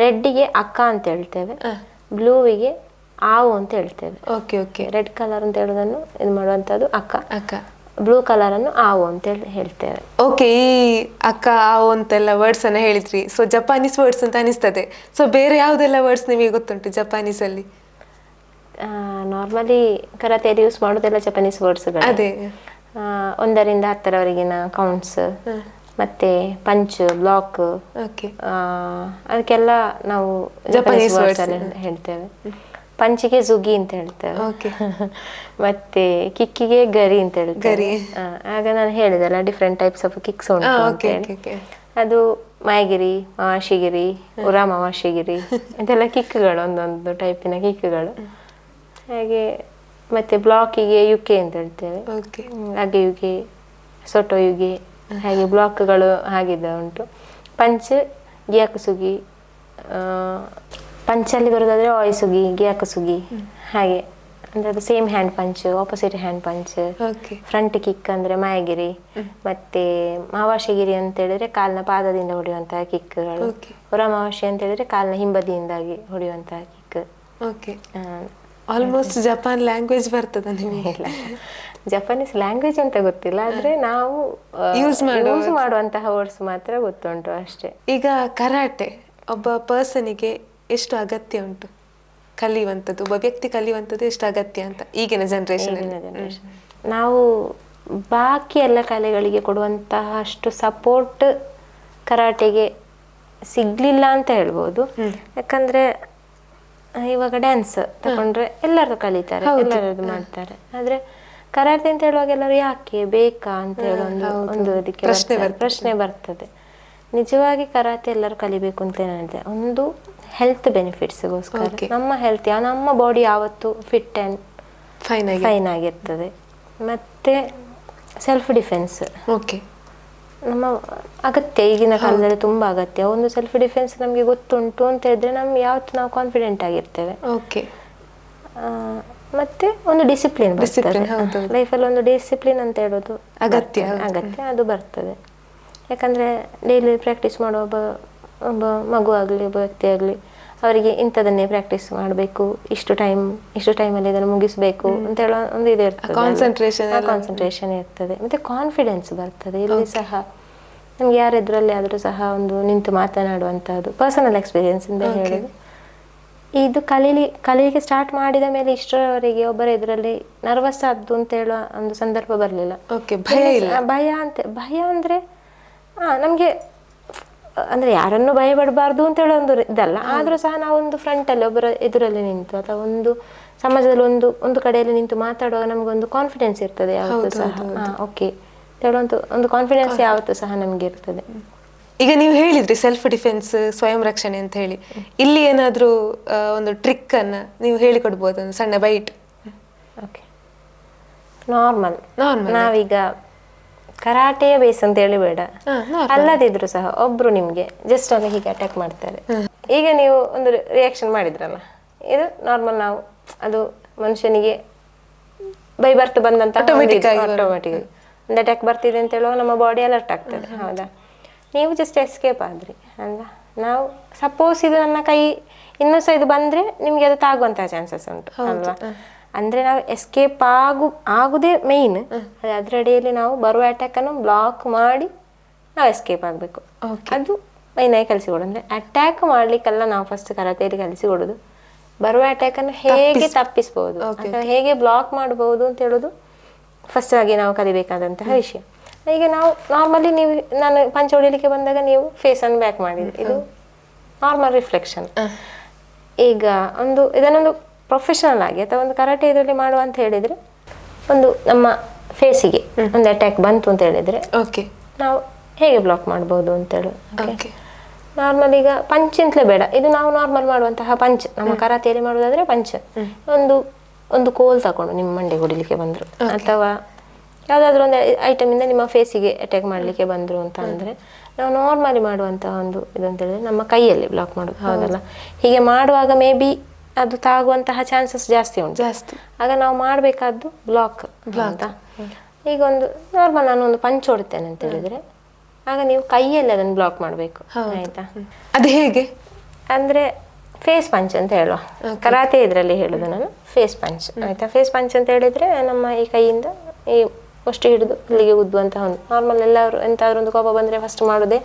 ರೆಡ್ಡಿಗೆ ಅಕ್ಕ ಅಂತ ಹೇಳ್ತೇವೆ, ಬ್ಲೂವಿಗೆ ಆವು ಅಂತ ಹೇಳ್ತೇವೆ. ರೆಡ್ ಕಲರ್ ಅಂತ ಹೇಳೋದನ್ನು ಇದು ಮಾಡುವಂಥದ್ದು ಅಕ್ಕ, ಬ್ಲೂ ಕಲರ್ ಅನ್ನು ಆವು ಅಂತ ಹೇಳ್ತೇವೆ. ಓಕೆ, ಈ ಅಕ್ಕ ಆವು ಅಂತೆಲ್ಲ ವರ್ಡ್ಸ್ ಅನ್ನ ಹೇಳಿದ್ರಿ. ಸೊ ಜಪಾನೀಸ್ ವರ್ಡ್ಸ್ ಅಂತ ಅನಿಸ್ತದೆ. ಸೊ ಬೇರೆ ಯಾವುದೆಲ್ಲ ವರ್ಡ್ಸ್ ನಿಮಗೆ ಗೊತ್ತುಂಟು ಜಪಾನೀಸ್ ಅಲ್ಲಿ? ನಾರ್ಮಲಿ ಕರಾತೆಯಲ್ಲಿ ಯೂಸ್ ಮಾಡೋದೆಲ್ಲ ಜಪಾನೀಸ್ ವರ್ಡ್ಸ್ಗಳು. ಅದೇ 1ರಿಂದ 10ರವರೆಗಿನ ಕೌಂಟ್ಸ್, ಮತ್ತೆ ಪಂಚ್, ಬ್ಲಾಕ್, ಅದಕ್ಕೆಲ್ಲ ನಾವು ಜಪಾನೀಸ್ ವರ್ಡ್ಸ್ ಹೇಳ್ತೇವೆ. ಪಂಚಿಗೆ ಜುಗಿ ಅಂತ ಹೇಳ್ತೇವೆ, ಮತ್ತೆ ಕಿಕ್ಕಿಗೆ ಗರಿ ಅಂತ ಹೇಳ್ತೇವೆ. ಆಗ ನಾನು ಹೇಳಿದೆಲ್ಲ ಡಿಫ್ರೆಂಟ್ ಟೈಪ್ಸ್ ಆಫ್ ಕಿಕ್ಸ್ ಉಂಟು ಅಂತ ಹೇಳಿ. ಅದು ಮಾಯಗಿರಿ, ಮವಾಶಿಗಿರಿ, ಉರಾ ಮವಾಶಿಗಿರಿ, ಇದೆಲ್ಲ ಕಿಕ್ಗಳು, ಒಂದೊಂದು ಟೈಪಿನ ಕಿಕ್ಗಳು. ಹಾಗೆ ಮತ್ತೆ ಬ್ಲಾಕಿಗೆ ಯುಕೆ ಅಂತ ಹೇಳ್ತೇವೆ, ಅಗೆ ಯುಗೆ, ಸೊಟೊ ಯುಗೆ, ಹಾಗೆ ಬ್ಲಾಕ್ಗಳು ಹಾಗಿದೆ ಉಂಟು. ಪಂಚ್ ಗಿಯಾಕುಸುಗಿ, ಪಂಚಲ್ಲಿ ಬರೋದಾದ್ರೆ ಆಯ್ಸುಗಿ, ಗಿಯಾಕುಸುಗಿ, ಹಾಗೆ ಅಂದರೆ ಅದು same hand punch, opposite hand punch. Front kick ಅಂದರೆ ಮಾಯಗಿರಿ, ಮತ್ತೆ ಮಾವಾಶಿಗಿರಿ ಅಂತ ಹೇಳಿದ್ರೆ ಕಾಲಿನ ಪಾದದಿಂದ ಹೊಡೆಯುವಂತಹ ಕಿಕ್ಗಳು. ಹೊರ ಮಾವಾಶಿ ಅಂತ ಹೇಳಿದ್ರೆ ಕಾಲಿನ ಹಿಂಬದಿಯಿಂದಾಗಿ ಹೊಡೆಯುವಂತಹ ಕಿಕ್. ಆಲ್ಮೋಸ್ಟ್ ಜಪಾನ್ ಲ್ಯಾಂಗ್ವೇಜ್ ಬರ್ತದ ನಿಮಗೆ? ಜಪಾನೀಸ್ ಲ್ಯಾಂಗ್ವೇಜ್ ಅಂತ ಗೊತ್ತಿಲ್ಲ, ಆದ್ರೆ ನಾವು ಯೂಸ್ ಮಾಡುವಂತಹ ವರ್ಡ್ಸ್ ಮಾತ್ರ ಗೊತ್ತುಂಟು ಅಷ್ಟೇ. ಈಗ ಕರಾಟೆ ಒಬ್ಬ ಪರ್ಸನಿಗೆ ಎಷ್ಟು ಅಗತ್ಯ ಉಂಟು ಕಲಿಯುವಂಥದ್ದು, ಒಬ್ಬ ವ್ಯಕ್ತಿ ಕಲಿಯುವಂಥದ್ದು ಎಷ್ಟು ಅಗತ್ಯ ಅಂತ ಈಗಿನ ಜನರೇಷನ್? ನಾವು ಬಾಕಿ ಎಲ್ಲ ಕಲೆಗಳಿಗೆ ಕೊಡುವಂತಹ ಅಷ್ಟು ಸಪೋರ್ಟ್ ಕರಾಟೆಗೆ ಸಿಗ್ಲಿಲ್ಲ ಅಂತ ಹೇಳ್ಬೋದು. ಯಾಕಂದ್ರೆ ಇವಾಗ ಡ್ಯಾನ್ಸ್ ತಗೊಂಡ್ರೆ ಎಲ್ಲರೂ ಕಲಿತಾರೆ, ಎಲ್ಲರೂ ಮಾಡ್ತಾರೆ. ಆದ್ರೆ ಕರಾಟೆ ಅಂತ ಹೇಳುವಾಗ ಎಲ್ಲರೂ ಯಾಕೆ ಬೇಕಾ ಅಂತ ಹೇಳೋ ಒಂದು ಅದಕ್ಕೆ ಪ್ರಶ್ನೆ ಬರ್ತದೆ. ನಿಜವಾಗಿ ಕರಾಟೆ ಎಲ್ಲರೂ ಕಲಿಬೇಕು ಅಂತ ಹೇಳಿದೆ. ಒಂದು ಹೆಲ್ತ್ ಬೆನಿಫಿಟ್ಸ್ಗೋಸ್ಕರ. ನಮ್ಮ ಹೆಲ್ತ್, ನಮ್ಮ ಬಾಡಿ ಯಾವತ್ತು ಫಿಟ್ ಆ್ಯಂಡ್ ಫೈನ್ ಆಗಿರ್ತದೆ. ಮತ್ತು ಸೆಲ್ಫ್ ಡಿಫೆನ್ಸ್ ಓಕೆ, ನಮ್ಮ ಅಗತ್ಯ, ಈಗಿನ ಕಾಲದಲ್ಲಿ ತುಂಬ ಅಗತ್ಯ. ಒಂದು ಸೆಲ್ಫ್ ಡಿಫೆನ್ಸ್ ನಮಗೆ ಗೊತ್ತುಂಟು ಅಂತ ಹೇಳಿದ್ರೆ ನಮ್ಗೆ ಯಾವತ್ತು ನಾವು ಕಾನ್ಫಿಡೆಂಟ್ ಆಗಿರ್ತೇವೆ. ಓಕೆ, ಮತ್ತೆ ಒಂದು ಡಿಸಿಪ್ಲಿನ್ ಲೈಫಲ್ಲಿ, ಒಂದು ಡಿಸಿಪ್ಲಿನ್ ಅಂತ ಹೇಳೋದು ಅಗತ್ಯ, ಅದು ಬರ್ತದೆ. ಯಾಕಂದರೆ ಡೈಲಿ ಪ್ರಾಕ್ಟೀಸ್ ಮಾಡೋ ಒಬ್ಬ ಮಗು ಆಗಲಿ, ಒಬ್ಬ ವ್ಯಕ್ತಿ ಆಗಲಿ, ಅವರಿಗೆ ಇಂಥದನ್ನೇ ಪ್ರಾಕ್ಟೀಸ್ ಮಾಡಬೇಕು, ಇಷ್ಟು ಟೈಮಲ್ಲಿ ಇದನ್ನು ಮುಗಿಸ್ಬೇಕು ಅಂತ ಹೇಳೋ ಒಂದು ಇದು ಇರ್ತದೆ, ಕಾನ್ಸಂಟ್ರೇಷನ್ ಇರ್ತದೆ. ಮತ್ತು ಕಾನ್ಫಿಡೆನ್ಸ್ ಬರ್ತದೆ. ಇಲ್ಲಿ ಸಹ ನಮ್ಗೆ ಯಾರೆದ್ರಲ್ಲಿ ಆದರೂ ಸಹ ಒಂದು ನಿಂತು ಮಾತನಾಡುವಂಥದ್ದು, ಪರ್ಸನಲ್ ಎಕ್ಸ್ಪೀರಿಯನ್ಸ್ ಇಂದ ಹೇಳೋದು. ಇದು ಕಲೀಲಿಕ್ಕೆ ಸ್ಟಾರ್ಟ್ ಮಾಡಿದ ಮೇಲೆ ಇಷ್ಟರವರೆಗೆ ಒಬ್ಬರ ಎದುರಲ್ಲಿ ನರ್ವಸ್ ಆದ್ದು ಅಂತ ಹೇಳುವ ಒಂದು ಸಂದರ್ಭ ಬರಲಿಲ್ಲ. ಭಯ ಅಂದರೆ ನಮಗೆ ಅಂದರೆ ಯಾರನ್ನು ಭಯ ಪಡಬಾರ್ದು ಅಂತ ಹೇಳೋ ಒಂದು ಇದಲ್ಲ. ಆದರೂ ಸಹ ನಾವೊಂದು ಫ್ರಂಟಲ್ಲಿ ಒಬ್ಬರ ಎದುರಲ್ಲಿ ನಿಂತು ಅಥವಾ ಒಂದು ಸಮಾಜದಲ್ಲಿ ಒಂದು ಕಡೆಯಲ್ಲಿ ನಿಂತು ಮಾತಾಡುವಾಗ ನಮಗೊಂದು ಕಾನ್ಫಿಡೆನ್ಸ್ ಇರ್ತದೆ ಯಾವತ್ತೂ ಸಹ. ಓಕೆ ಹೇಳುವಂಥ ಒಂದು ಕಾನ್ಫಿಡೆನ್ಸ್ ಯಾವತ್ತೂ ಸಹ ನಮಗೆ ಇರ್ತದೆ. ಈಗ ನೀವು ಹೇಳಿದ್ರಿ ಸೆಲ್ಫ್ ಡಿಫೆನ್ಸ್, ಸ್ವಯಂ ರಕ್ಷಣೆ ಅಂತ ಹೇಳಿ, ಇಲ್ಲಿ ಏನಾದರೂ ಒಂದು ಟ್ರಿಕ್ ಅನ್ನ ನೀವು ಹೇಳಿಕೊಡ್ಬೋದು, ಒಂದು ಸಣ್ಣ ಬೈಟ್? ಓಕೆ, ನಾರ್ಮಲ್ ನಾವೀಗ ಕರಾಟೆಯ ಬೇಸ್ ಅಂತ ಹೇಳಿ ಬೇಡ, ಅಲ್ಲದಿದ್ರು ಸಹ ಒಬ್ರು ನಿಮ್ಗೆ ಜಸ್ಟ್ ಒಂದು ಹೀಗೆ ಅಟ್ಯಾಕ್ ಮಾಡ್ತಾರೆ, ಈಗ ನೀವು ಒಂದು ರಿಯಾಕ್ಷನ್ ಮಾಡಿದ್ರಲ್ಲ, ಇದು ನಾರ್ಮಲ್. ನಾವು ಅದು ಮನುಷ್ಯನಿಗೆ ಬೈ ಬರ್ತು ಬಂದಂತ ಆಟೋಮೆಟಿಕ್ ಒಂದು ಅಟ್ಯಾಕ್ ಬರ್ತಿದೆ ಅಂತ ಹೇಳುವಾಗ ನಮ್ಮ ಬಾಡಿ ಅಲರ್ಟ್ ಆಗ್ತದೆ, ಹೌದಾ? ನೀವು ಜಸ್ಟ್ ಎಸ್ಕೇಪ್ ಆದ್ರಿ ಅಲ್ವಾ? ನಾವು ಸಪೋಸ್ ಇದು ನನ್ನ ಕೈ ಇನ್ನೂ ಸಹ ಇದು ಬಂದ್ರೆ ನಿಮ್ಗೆ ಅದು ತಾಗುವಂತಹ ಚಾನ್ಸಸ್ ಉಂಟು ಅಲ್ವಾ? ಅಂದ್ರೆ ನಾವು ಎಸ್ಕೇಪ್ ಆಗುದೇ ಮೇಯ್ನ್. ಅದ್ರ ಅಡಿಯಲ್ಲಿ ನಾವು ಬರುವ ಅಟ್ಯಾಕ್ ಅನ್ನು ಬ್ಲಾಕ್ ಮಾಡಿ ನಾವು ಎಸ್ಕೇಪ್ ಆಗಬೇಕು. ಅದು ಮೈನ್ ಆಗಿ ಕಲಿಸಿಕೊಡು. ಅಂದ್ರೆ ಅಟ್ಯಾಕ್ ಮಾಡ್ಲಿಕ್ಕೆಲ್ಲ ನಾವು ಫಸ್ಟ್ ಕರಾಟೆಯಲ್ಲಿ ಕಲಿಸಿಕೊಡೋದು, ಬರುವ ಅಟ್ಯಾಕ್ ಅನ್ನು ಹೇಗೆ ತಪ್ಪಿಸಬಹುದು ಅಥವಾ ಹೇಗೆ ಬ್ಲಾಕ್ ಮಾಡಬಹುದು ಅಂತ ಹೇಳೋದು ಫಸ್ಟ್ ಆಗಿ ನಾವು ಕಲಿಬೇಕಾದಂತಹ ವಿಷಯ. ಈಗ ನಾವು ನಾರ್ಮಲಿ ನಾನು ಪಂಚ ಹೊಡಿಲಿಕ್ಕೆ ಬಂದಾಗ ನೀವು ಫೇಸ್ ಅನ್ನು ಬ್ಯಾಕ್ ಮಾಡಿದ್ರಿ, ಇದು ನಾರ್ಮಲ್ ರಿಫ್ಲೆಕ್ಷನ್. ಈಗ ಇದನ್ನೊಂದು ಪ್ರೊಫೆಷನಲ್ ಆಗಿ ಅಥವಾ ಒಂದು ಕರಾಟೆ ಇದರಲ್ಲಿ ಮಾಡುವ ಅಂತ ಹೇಳಿದ್ರೆ, ಒಂದು ನಮ್ಮ ಫೇಸಿಗೆ ಒಂದು ಅಟ್ಯಾಕ್ ಬಂತು ಅಂತ ಹೇಳಿದ್ರೆ ನಾವು ಹೇಗೆ ಬ್ಲಾಕ್ ಮಾಡ್ಬೋದು ಅಂತ ಹೇಳಿ. ನಾರ್ಮಲ್ ಈಗ ಪಂಚ್ ಅಂತಲೇ ಬೇಡ, ಇದು ನಾವು ನಾರ್ಮಲ್ ಮಾಡುವಂತಹ ಪಂಚ್, ನಮ್ಮ ಕರಾಟೆಯಲ್ಲಿ ಮಾಡುವುದಾದ್ರೆ ಪಂಚ್. ಒಂದು ಕೋಲ್ ತಗೊಂಡು ನಿಮ್ಮ ಮಂಡೆ ಹೊಡಿಲಿಕ್ಕೆ ಬಂದ್ರು ಅಥವಾ ಯಾವುದಾದ್ರೂ ಒಂದು ಐಟಮ್ ಇಂದ ನಿಮ್ಮ ಫೇಸಿಗೆ ಅಟ್ಯಾಕ್ ಮಾಡ್ಲಿಕ್ಕೆ ಬಂದ್ರು ಅಂತ ಅಂದ್ರೆ, ನಾವು ನಾರ್ಮಲಿ ಮಾಡುವಂತಹ ಒಂದು ಇದು ಅಂತ ಹೇಳಿದ್ರೆ ನಮ್ಮ ಕೈಯಲ್ಲಿ ಬ್ಲಾಕ್ ಮಾಡೋದು, ಹೌದಲ್ಲ? ಹೀಗೆ ಮಾಡುವಾಗ ಮೇ ಬಿ ಅದು ತಾಗುವಂತಹ ಚಾನ್ಸಸ್ ಜಾಸ್ತಿ ಉಂಟು. ಆಗ ನಾವು ಮಾಡಬೇಕಾದ್ದು ಬ್ಲಾಕ್ ಅಂತ. ಈಗ ಒಂದು ನಾರ್ಮಲ್ ನಾನು ಒಂದು ಪಂಚ್ ಹೊಡ್ತೇನೆ ಅಂತ ಹೇಳಿದ್ರೆ, ಆಗ ನೀವು ಕೈಯಲ್ಲಿ ಅದನ್ನು ಬ್ಲಾಕ್ ಮಾಡಬೇಕು, ಆಯ್ತಾ? ಅದು ಹೇಗೆ ಅಂದ್ರೆ ಫೇಸ್ ಪಂಚ್ ಅಂತ ಹೇಳುವ, ಕರಾಟೆ ಇದರಲ್ಲಿ ಹೇಳುದು ನಾನು ಫೇಸ್ ಪಂಚ್, ಆಯ್ತಾ? ಫೇಸ್ ಪಂಚ್ ಅಂತ ಹೇಳಿದ್ರೆ ನಮ್ಮ ಈ ಕೈಯಿಂದ ಈ ಅಷ್ಟು ಹಿಡಿದು ಇಲ್ಲಿಗೆ ಉದ್ದುವಂತಹ ಒಂದು ನಾರ್ಮಲ್. ಎಲ್ಲರೂ ಎಂತಾದ್ರೂ ಒಂದು ಕೋಪ ಬಂದ್ರೆ ಫಸ್ಟ್ ಮಾಡೋದೇ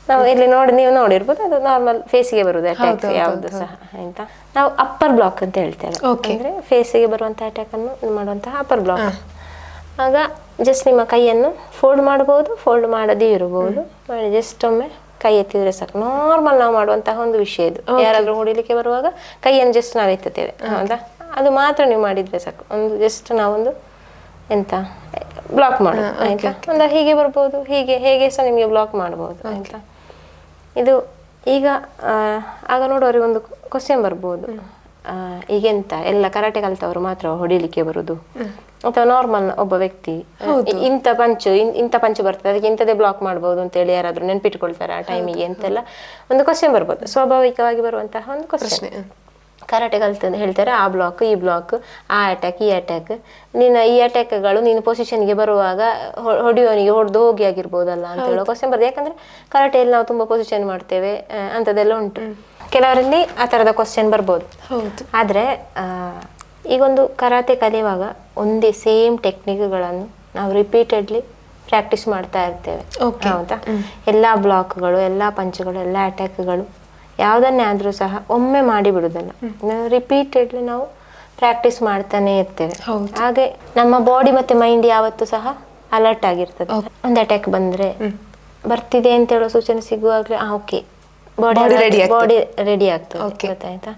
ನಾವು ಇಲ್ಲಿ ನೀವು ನೋಡಿರ್ಬೋದು, ಅದು ನಾರ್ಮಲ್ ಫೇಸಿಗೆ ಬರುವುದು ಅಟ್ಯಾಕ್ ಯಾವುದು ಸಹ, ಆಯ್ತಾ? ನಾವು ಅಪ್ಪರ್ ಬ್ಲಾಕ್ ಅಂತ ಹೇಳ್ತೇವೆ, ಅಂದ್ರೆ ಫೇಸಿಗೆ ಬರುವಂತಹ ಅಟ್ಯಾಕ್ ಅನ್ನು ಮಾಡುವಂತಹ ಅಪ್ಪರ್ ಬ್ಲಾಕ್. ಆಗ ಜಸ್ಟ್ ನಿಮ್ಮ ಕೈಯನ್ನು ಫೋಲ್ಡ್ ಮಾಡಬಹುದು, ಫೋಲ್ಡ್ ಮಾಡದೇ ಇರಬಹುದು, ಮಾಡಿ ಜಸ್ಟ್ ಒಮ್ಮೆ ಕೈ ಎತ್ತಿದ್ರೆ ಸಾಕು. ನಾರ್ಮಲ್ ನಾವು ಮಾಡುವಂತಹ ಒಂದು ವಿಷಯ ಇದು. ಯಾರಾದ್ರೂ ಹೊಡಿಲಿಕ್ಕೆ ಬರುವಾಗ ಕೈಯನ್ನು ಜಸ್ಟ್ ನಾವು ಎತ್ತುತ್ತೇವೆ, ಹೌದಾ? ಅದು ಮಾತ್ರ ನೀವು ಮಾಡಿದ್ರೆ ಸಾಕು. ಒಂದು ಜಸ್ಟ್ ನಾವೊಂದು ಎಂತ ಬ್ಲಾಕ್ ಮಾಡೋದು, ಆಯ್ತಾ? ಒಂದು ಹೀಗೆ ಬರ್ಬೋದು, ಹೇಗೆ ಸಹ ನಿಮಗೆ ಬ್ಲಾಕ್ ಮಾಡ್ಬೋದು, ಆಯ್ತಾ? ಇದು ಈಗ ಆಗ ನೋಡೋರಿಗೆ ಒಂದು ಕ್ವಶನ್ ಬರ್ಬೋದು, ಈಗೆಂತ ಎಲ್ಲ ಕರಾಟೆ ಕಲಿತವರು ಮಾತ್ರ ಹೊಡಿಲಿಕ್ಕೆ ಬರುದು ಅಥವಾ ನಾರ್ಮಲ್ ಒಬ್ಬ ವ್ಯಕ್ತಿ ಇಂಥ ಪಂಚ್ ಬರ್ತದೆ ಅದಕ್ಕೆ ಇಂಥದೇ ಬ್ಲಾಕ್ ಮಾಡ್ಬೋದು ಅಂತ ಹೇಳಿ ಯಾರಾದ್ರೂ ನೆನ್ಪಿಟ್ಕೊಳ್ತಾರೆ ಆ ಟೈಮಿಗೆ ಅಂತೆಲ್ಲ ಒಂದು ಕ್ವಶನ್ ಬರ್ಬೋದು, ಸ್ವಾಭಾವಿಕವಾಗಿ ಬರುವಂತಹ ಒಂದು ಕ್ವಶನ್. ಕರಾಟೆ ಕಲ್ತಂದು ಹೇಳ್ತಾರೆ ಆ ಬ್ಲಾಕ್, ಈ ಬ್ಲಾಕ್, ಆ ಅಟ್ಯಾಕ್, ಈ ಅಟ್ಯಾಕ್, ಈ ಅಟ್ಯಾಕ್ಗಳು ನೀನು ಪೊಸಿಷನ್ಗೆ ಬರುವಾಗ ಹೊಡೆಯೋನಿಗೆ ಹೊಡೆದು ಹೋಗಿ ಆಗಿರ್ಬೋದಲ್ಲ ಅಂತ ಹೇಳೋ ಕ್ವಶನ್ ಬರ್ತದೆ. ಯಾಕಂದ್ರೆ ಕರಾಟೆಯಲ್ಲಿ ನಾವು ತುಂಬಾ ಪೊಸಿಷನ್ ಮಾಡ್ತೇವೆ, ಅಂಥದ್ದೆಲ್ಲ ಉಂಟು. ಕೆಲವರಲ್ಲಿ ಆ ಥರದ ಕ್ವಶನ್ ಬರ್ಬೋದು. ಆದರೆ ಈಗೊಂದು ಕರಾಟೆ ಕಲಿಯುವಾಗ ಒಂದೇ ಸೇಮ್ ಟೆಕ್ನಿಕ್ಗಳನ್ನು ನಾವು ರಿಪೀಟೆಡ್ಲಿ ಪ್ರಾಕ್ಟೀಸ್ ಮಾಡ್ತಾ ಇರ್ತೇವೆ, ಹೌದಾ? ಎಲ್ಲ ಬ್ಲಾಕ್ಗಳು, ಎಲ್ಲ ಪಂಚ್ಗಳು, ಎಲ್ಲ ಅಟ್ಯಾಕ್ಗಳು ಯಾವುದನ್ನೇ ಆದರೂ ಸಹ ಒಮ್ಮೆ ಮಾಡಿ ಬಿಡುದಲ್ಲ, ರಿಪೀಟೆಡ್ಲಿ ನಾವು ಪ್ರಾಕ್ಟೀಸ್ ಮಾಡ್ತಾನೆ ಇರ್ತೇವೆ. ಹಾಗೆ ನಮ್ಮ ಬಾಡಿ ಮತ್ತೆ ಮೈಂಡ್ ಯಾವತ್ತೂ ಸಹ ಅಲರ್ಟ್ ಆಗಿರ್ತದೆ. ಒಂದು ಅಟ್ಯಾಕ್ ಬಂದ್ರೆ ಬರ್ತಿದೆ ಅಂತ ಹೇಳೋ ಸೂಚನೆ ಸಿಗುವಾಗಲೇ ಓಕೆ ಬಾಡಿ ರೆಡಿ ಆಗ್ತದೆ, ಗೊತ್ತಾಯ್ತಾ?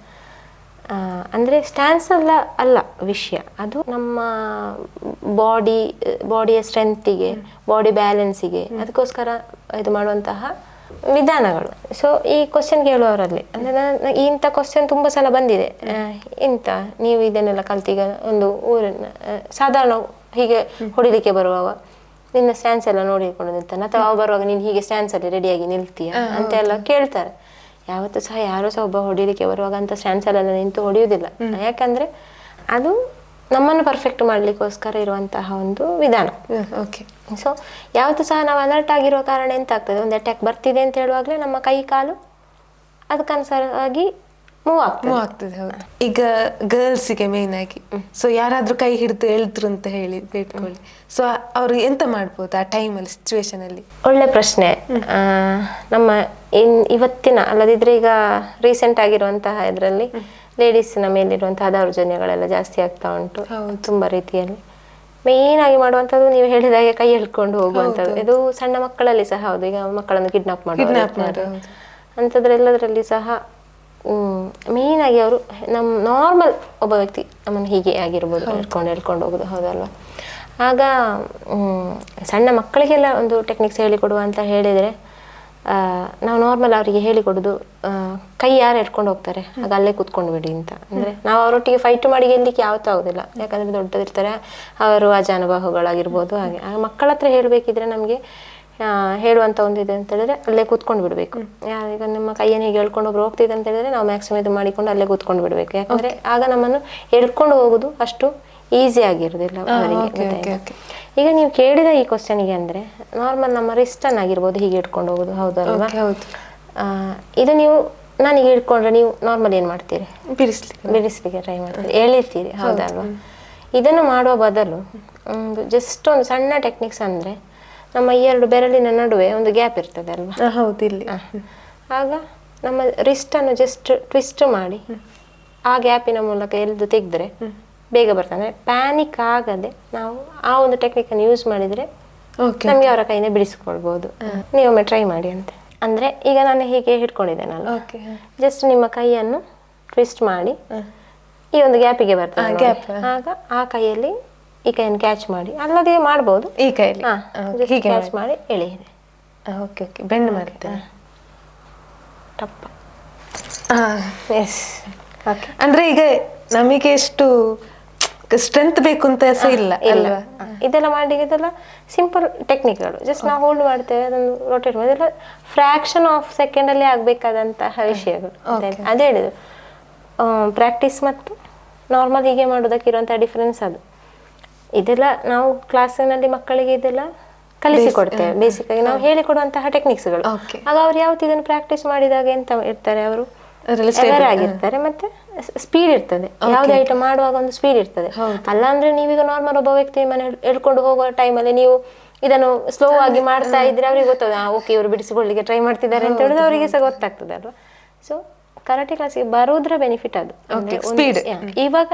ಅಂದ್ರೆ ಸ್ಟ್ಯಾನ್ಸ್ ಅಲ್ಲ ವಿಷಯ, ಅದು ನಮ್ಮ ಬಾಡಿಯ ಸ್ಟ್ರೆಂತಿಗೆ, ಬಾಡಿ ಬ್ಯಾಲೆನ್ಸಿಗೆ, ಅದಕ್ಕೋಸ್ಕರ ಇದು ಮಾಡುವಂತಹ ವಿಧಾನಗಳು. ಸೊ ಈ ಕ್ವಶನ್ ಕೇಳುವವರಲ್ಲಿ ಅಂದರೆ ನಾನು ಇಂಥ ಕ್ವಶನ್ ತುಂಬ ಸಲ ಬಂದಿದೆ. ಇಂಥ ನೀವು ಇದನ್ನೆಲ್ಲ ಕಲ್ತೀಗ ಒಂದು ಊರಿನ ಸಾಧಾರಣ ಹೀಗೆ ಹೊಡಿಲಿಕ್ಕೆ ಬರುವವ ನಿನ್ನ ಸ್ಟ್ಯಾನ್ಸ್ ಎಲ್ಲ ನೋಡಿಕೊಂಡು ನಿಲ್ತಾನೆ, ಅಥವಾ ಅವ ಬರುವಾಗ ನೀನು ಹೀಗೆ ಸ್ಟ್ಯಾನ್ಸಲ್ಲಿ ರೆಡಿಯಾಗಿ ನಿಲ್ತೀಯ ಅಂತೆಲ್ಲ ಕೇಳ್ತಾರೆ. ಯಾವತ್ತೂ ಸಹ ಯಾರೂ ಸಹ ಒಬ್ಬ ಹೊಡಿಲಿಕ್ಕೆ ಬರುವಾಗ ಅಂತ ಸ್ಟ್ಯಾನ್ಸಲ್ಲೆಲ್ಲ ನಿಂತು ಹೊಡೆಯುವುದಿಲ್ಲ. ಯಾಕಂದರೆ ಅದು ನಮ್ಮನ್ನು ಪರ್ಫೆಕ್ಟ್ ಮಾಡಲಿಕ್ಕೋಸ್ಕರ ಇರುವಂತಹ ಒಂದು ವಿಧಾನ. ಓಕೆ. ಸೊ ಯಾವತ್ತೂ ಸಹ ನಾವು ಅಲರ್ಟ್ ಆಗಿರೋ ಕಾರಣ ಎಂತ ಆಗ್ತದೆ, ಒಂದು ಅಟ್ಯಾಕ್ ಬರ್ತಿದೆ ಅಂತ ಹೇಳುವಾಗಲೇ ನಮ್ಮ ಕೈ ಕಾಲು ಅದಕ್ಕನುಸಾರವಾಗಿ ಮೂವ್ ಆಗ್ತದೆ. ಹೌದು. ಈಗ ಗರ್ಲ್ಸಿಗೆ ಮೇನ್ ಆಗಿ ಸೊ ಯಾರಾದ್ರೂ ಕೈ ಹಿಡಿದು ಎಳ್ದ್ರು ಅಂತ ಹೇಳಿ ಬೇಡ್ಕೊಳ್ಳಿ, ಸೊ ಅವ್ರು ಎಂತ ಮಾಡ್ಬೋದು ಆ ಟೈಮಲ್ಲಿ ಸಿಚುವೇಶನ್ ಅಲ್ಲಿ? ಒಳ್ಳೆ ಪ್ರಶ್ನೆ. ನಮ್ಮ ಇವತ್ತಿನ ಅಲ್ಲದಿದ್ರೆ ಈಗ ರೀಸೆಂಟ್ ಆಗಿರುವಂತಹ ಇದರಲ್ಲಿ ಲೇಡೀಸಿನ ಮೇಲಿರುವಂತಹ ದೌರ್ಜನ್ಯಗಳೆಲ್ಲ ಜಾಸ್ತಿ ಆಗ್ತಾ ಉಂಟು ತುಂಬಾ ರೀತಿಯಲ್ಲಿ. ಮೇನ್ ಆಗಿ ಮಾಡುವಂಥದ್ದು ನೀವು ಹೇಳಿದಾಗೆ ಕೈ ಎಳ್ಕೊಂಡು ಹೋಗುವಂಥದ್ದು. ಇದು ಸಣ್ಣ ಮಕ್ಕಳಲ್ಲಿ ಸಹ ಹೌದು. ಈಗ ಮಕ್ಕಳನ್ನು ಕಿಡ್ನಾಪ್ ಮಾಡೋದು ಅಂಥದ್ರೆಲ್ಲದರಲ್ಲಿ ಸಹ ಮೇನ್ ಆಗಿ ಅವರು ನಮ್ಮ ನಾರ್ಮಲ್ ಒಬ್ಬ ವ್ಯಕ್ತಿ ನಮ್ಮನ್ನು ಹೀಗೆ ಆಗಿರ್ಬೋದು ಹೇಳ್ಕೊಂಡು ಹೋಗೋದು, ಹೌದಲ್ವಾ? ಆಗ ಸಣ್ಣ ಮಕ್ಕಳಿಗೆಲ್ಲ ಒಂದು ಟೆಕ್ನಿಕ್ಸ್ ಹೇಳಿಕೊಡುವ ಅಂತ ಹೇಳಿದರೆ ನಾವು ನಾರ್ಮಲ್ ಅವರಿಗೆ ಹೇಳಿಕೊಡೋದು, ಕೈ ಯಾರು ಎಳ್ಕೊಂಡು ಹೋಗ್ತಾರೆ ಆಗ ಅಲ್ಲೇ ಕೂತ್ಕೊಂಡು ಬಿಡಿ ಅಂತ. ಅಂದರೆ ನಾವು ಅವರೊಟ್ಟಿಗೆ ಫೈಟ್ ಮಾಡಿ ಗೆಲ್ಲಲಿಕ್ಕೆ ಯಾವತ್ತೂ ಆಗೋದಿಲ್ಲ, ಯಾಕಂದರೆ ದೊಡ್ಡದಿರ್ತಾರೆ ಅವರು ಅಜಾನುಬಾಹುಗಳಾಗಿರ್ಬೋದು. ಹಾಗೆ ಆಗ ಮಕ್ಕಳ ಹತ್ರ ಹೇಳಬೇಕಿದ್ರೆ ನಮಗೆ ಹೇಳುವಂಥ ಒಂದು ಇದೆ ಅಂತ ಹೇಳಿದ್ರೆ ಅಲ್ಲೇ ಕೂತ್ಕೊಂಡು ಬಿಡಬೇಕು. ಈಗ ನಿಮ್ಮ ಕೈಯನ್ನು ಹೀಗೆ ಹೇಳ್ಕೊಂಡು ಒಬ್ರು ಹೋಗ್ತಿದೆ ಅಂತ ಹೇಳಿದ್ರೆ ನಾವು ಮ್ಯಾಕ್ಸಿಮಮ್ ಇದು ಮಾಡಿಕೊಂಡು ಅಲ್ಲೇ ಕೂತ್ಕೊಂಡು ಬಿಡಬೇಕು. ಯಾಕಂದರೆ ಆಗ ನಮ್ಮನ್ನು ಹೇಳ್ಕೊಂಡು ಹೋಗೋದು ಅಷ್ಟು ಈಸಿ ಆಗಿರೋದಿಲ್ಲ ಅವರಿಗೆ. ಈಗ ನೀವು ಕೇಳಿದ ಈ ಕ್ವಶನಿಗೆ ಅಂದರೆ ನಾರ್ಮಲ್ ನಮ್ಮ ರಿಸ್ಟನ್ ಆಗಿರ್ಬೋದು ಹೀಗೆ ಇಟ್ಕೊಂಡು ಹೋಗೋದು, ಹೌದಲ್ವಾ? ಇದು ನೀವು ನನಗೆ ಹಿಡ್ಕೊಂಡ್ರೆ ನೀವು ನಾರ್ಮಲ್ ಏನು ಮಾಡ್ತೀರಿ? ಬಿಡಿಸ್ಲಿಕ್ಕೆ ಟ್ರೈ ಮಾಡ್ತೀರಿ, ಎಳಿತೀರಿ, ಹೌದಲ್ವಾ? ಇದನ್ನು ಮಾಡುವ ಬದಲು ಜಸ್ಟ್ ಒಂದು ಸಣ್ಣ ಟೆಕ್ನಿಕ್ಸ್ ಅಂದರೆ ನಮ್ಮ ಈ ಎರಡು ಬೆರಳಿನ ನಡುವೆ ಒಂದು ಗ್ಯಾಪ್ ಇರ್ತದೆ ಅಲ್ವಾ? ಹೌದು, ಇಲ್ಲಿ. ಆಗ ನಮ್ಮ ರಿಸ್ಟನ್ನು ಜಸ್ಟ್ ಟ್ವಿಸ್ಟ್ ಮಾಡಿ ಆ ಗ್ಯಾಪಿನ ಮೂಲಕ ಎಳೆದು ತೆಗೆದ್ರೆ ಬೇಗ ಬರ್ತದೆ. ಪ್ಯಾನಿಕ್ ಆಗದೆ ನಾವು ಆ ಒಂದು ಟೆಕ್ನಿಕನ್ನು ಯೂಸ್ ಮಾಡಿದರೆ ನಮಗೆ ಅವರ ಕೈಯಿಂದ ಬಿಡಿಸ್ಕೊಳ್ಬೋದು. ನೀವೊಮ್ಮೆ ಟ್ರೈ ಮಾಡಿ ಅಂತ. ಅಂದರೆ ಈಗ ನಾನು ಹೀಗೆ ಹಿಡ್ಕೊಂಡಿದ್ದೇನಲ್ಲ, ಜಸ್ಟ್ ನಿಮ್ಮ ಕೈಯನ್ನು ಟ್ವಿಸ್ಟ್ ಮಾಡಿ ಈ ಒಂದು ಗ್ಯಾಪಿಗೆ ಬರ್ತದೆ. ಆಗ ಆ ಕೈಯಲ್ಲಿ ಈ ಕೈಯನ್ನು ಕ್ಯಾಚ್ ಮಾಡಿ, ಅಲ್ಲದೆ ಮಾಡ್ಬೋದು ಈ ಕೈಯಲ್ಲಿ ಕ್ಯಾಚ್ ಮಾಡಿ ಎಳೆಯಿರಿ. ಓಕೆ ಓಕೆ, ಬೆಂಡ್ ಮಾಡ್ತೇನೆ ಟಪ್ಪ. ಎಸ್. ಓಕೆ. ಅಂದ್ರೆ ಈಗ ನಮಗೆ ಎಷ್ಟು ಸ್ಟ್ರೆಂತ್ ಬೇಕು ಅಂತ ಇಲ್ಲ ಅಲ್ವಾ? ಇದೆಲ್ಲ ಮಾಡಿ, ಇದೆಲ್ಲ ಸಿಂಪಲ್ ಟೆಕ್ನಿಕ್ಗಳು. ಜಸ್ಟ್ ನಾವು ಹೋಲ್ಡ್ ಮಾಡ್ತೇವೆ, ಅದೊಂದು ರೊಟೇಟ್ ಮಾಡಿ, ಇದೆಲ್ಲ ಫ್ರಾಕ್ಷನ್ ಆಫ್ ಸೆಕೆಂಡಲ್ಲಿ ಆಗಬೇಕಾದಂತಹ ವಿಷಯಗಳು. ಅದೇ ಹೇಳಿದ್ರು, ಪ್ರಾಕ್ಟೀಸ್ ಮತ್ತು ನಾರ್ಮಲ್ ಹೀಗೆ ಮಾಡೋದಕ್ಕೆ ಇರುವಂಥ ಡಿಫ್ರೆನ್ಸ್ ಅದು. ಇದೆಲ್ಲ ನಾವು ಕ್ಲಾಸಿನಲ್ಲಿ ಮಕ್ಕಳಿಗೆ ಇದೆಲ್ಲ ಕಲಿಸಿಕೊಡ್ತೇವೆ. ಬೇಸಿಕ್ ಆಗಿ ನಾವು ಹೇಳಿಕೊಡುವಂತಹ ಟೆಕ್ನಿಕ್ಸ್ಗಳು. ಆಗ ಅವ್ರು ಯಾವತ್ತು ಇದನ್ನು ಪ್ರಾಕ್ಟೀಸ್ ಮಾಡಿದಾಗ ಎಂತ ಇರ್ತಾರೆ, ಅವರು ಅವೇರ್ ಆಗಿರ್ತಾರೆ, ಮತ್ತೆ ಸ್ಪೀಡ್ ಇರ್ತದೆ. ಯಾವುದೇ ಐಟಮ್ ಮಾಡುವಾಗ ಒಂದು ಸ್ಪೀಡ್ ಇರ್ತದೆ. ಅಲ್ಲ ಅಂದ್ರೆ ನೀವೀಗ ನಾರ್ಮಲ್ ಒಬ್ಬ ವ್ಯಕ್ತಿ ಮನೆ ಹೇಳ್ಕೊಂಡು ಹೋಗುವ ಟೈಮಲ್ಲಿ ನೀವು ಇದನ್ನು ಸ್ಲೋ ಆಗಿ ಮಾಡ್ತಾ ಇದ್ರೆ ಅವ್ರಿಗೆ ಗೊತ್ತಾಗ ಓಕೆ ಇವರು ಬಿಡಿಸಿಕೊಳ್ಳಿಕ್ಕೆ ಟ್ರೈ ಮಾಡ್ತಿದ್ದಾರೆ ಅಂತ ಹೇಳಿದ್ರೆ ಅವರಿಗೆ ಸಹ ಗೊತ್ತಾಗ್ತದೆ ಅಲ್ವಾ? ಸೊ ಕರಾಟೆ ಕ್ಲಾಸಿಗೆ ಬರೋದ್ರ ಬೆನಿಫಿಟ್ ಅದು. ಇವಾಗ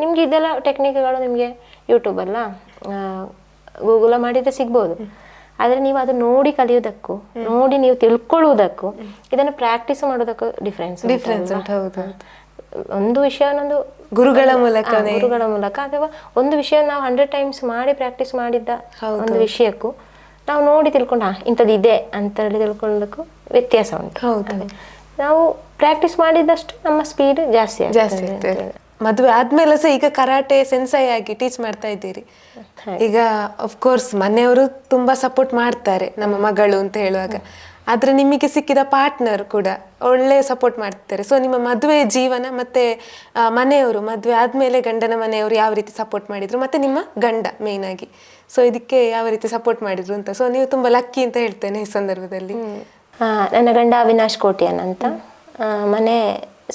ನಿಮ್ಗೆ ಇದೆಲ್ಲ ಟೆಕ್ನಿಕ್ಗಳು ನಿಮಗೆ ಯೂಟ್ಯೂಬ್ ಗೂಗಲ್ ಮಾಡಿದ್ರೆ ಸಿಗ್ಬೋದು. ಆದರೆ ನೀವು ಅದು ನೋಡಿ ಕಲಿಯೋದಕ್ಕೂ ನೋಡಿ ನೀವು ತಿಳ್ಕೊಳ್ಳುವುದಕ್ಕೂ ಇದನ್ನು ಪ್ರಾಕ್ಟೀಸ್ ಮಾಡೋದಕ್ಕೂ ಡಿಫ್ರೆನ್ಸ್ ಹೌದು. ಒಂದು ವಿಷಯವನ್ನೊಂದು ಗುರುಗಳ ಮೂಲಕ ಅಥವಾ ಒಂದು ವಿಷಯ ನಾವು 100 ಟೈಮ್ಸ್ ಮಾಡಿ ಪ್ರಾಕ್ಟೀಸ್ ಮಾಡಿದ್ದ ಒಂದು ವಿಷಯಕ್ಕೂ ನಾವು ನೋಡಿ ತಿಳ್ಕೊಂಡು ಇಂಥದ್ದು ಇದೆ ಅಂತ ಹೇಳಿ ತಿಳ್ಕೊಳ್ಳೋದಕ್ಕೂ ವ್ಯತ್ಯಾಸ ಉಂಟು. ನಾವು ಪ್ರಾಕ್ಟೀಸ್ ಮಾಡಿದಷ್ಟು ನಮ್ಮ ಸ್ಪೀಡ್ ಜಾಸ್ತಿ ಆಗ್ತದೆ. ಮದುವೆ ಆದ್ಮೇಲೆ ಸಹ ಈಗ ಕರಾಟೆ ಸೆನ್ಸೈ ಆಗಿ ಟೀಚ್ ಮಾಡ್ತಾ ಇದ್ದೀರಿ. ಈಗ ಅಫ್ಕೋರ್ಸ್ ಮನೆಯವರು ತುಂಬಾ ಸಪೋರ್ಟ್ ಮಾಡ್ತಾರೆ ನಮ್ಮ ಮಗಳು ಅಂತ ಹೇಳುವಾಗ, ಆದ್ರೆ ನಿಮಗೆ ಸಿಕ್ಕಿದ ಪಾರ್ಟ್ನರ್ ಕೂಡ ಒಳ್ಳೆ ಸಪೋರ್ಟ್ ಮಾಡ್ತಾರೆ. ಸೊ ನಿಮ್ಮ ಮದುವೆ ಜೀವನ ಮತ್ತೆ ಮನೆಯವರು ಮದುವೆ ಆದ್ಮೇಲೆ ಗಂಡನ ಮನೆಯವರು ಯಾವ ರೀತಿ ಸಪೋರ್ಟ್ ಮಾಡಿದ್ರು, ಮತ್ತೆ ನಿಮ್ಮ ಗಂಡ ಮೇನ್ ಆಗಿ ಸೊ ಇದಕ್ಕೆ ಯಾವ ರೀತಿ ಸಪೋರ್ಟ್ ಮಾಡಿದ್ರು ಅಂತ, ಸೊ ನೀವು ತುಂಬಾ ಲಕ್ಕಿ ಅಂತ ಹೇಳ್ತೇನೆ ಈ ಸಂದರ್ಭದಲ್ಲಿ. ನನ್ನ ಗಂಡ ಅವಿನಾಶ್ ಕೋಟಿಯನ್ ಅಂತ, ಮನೆ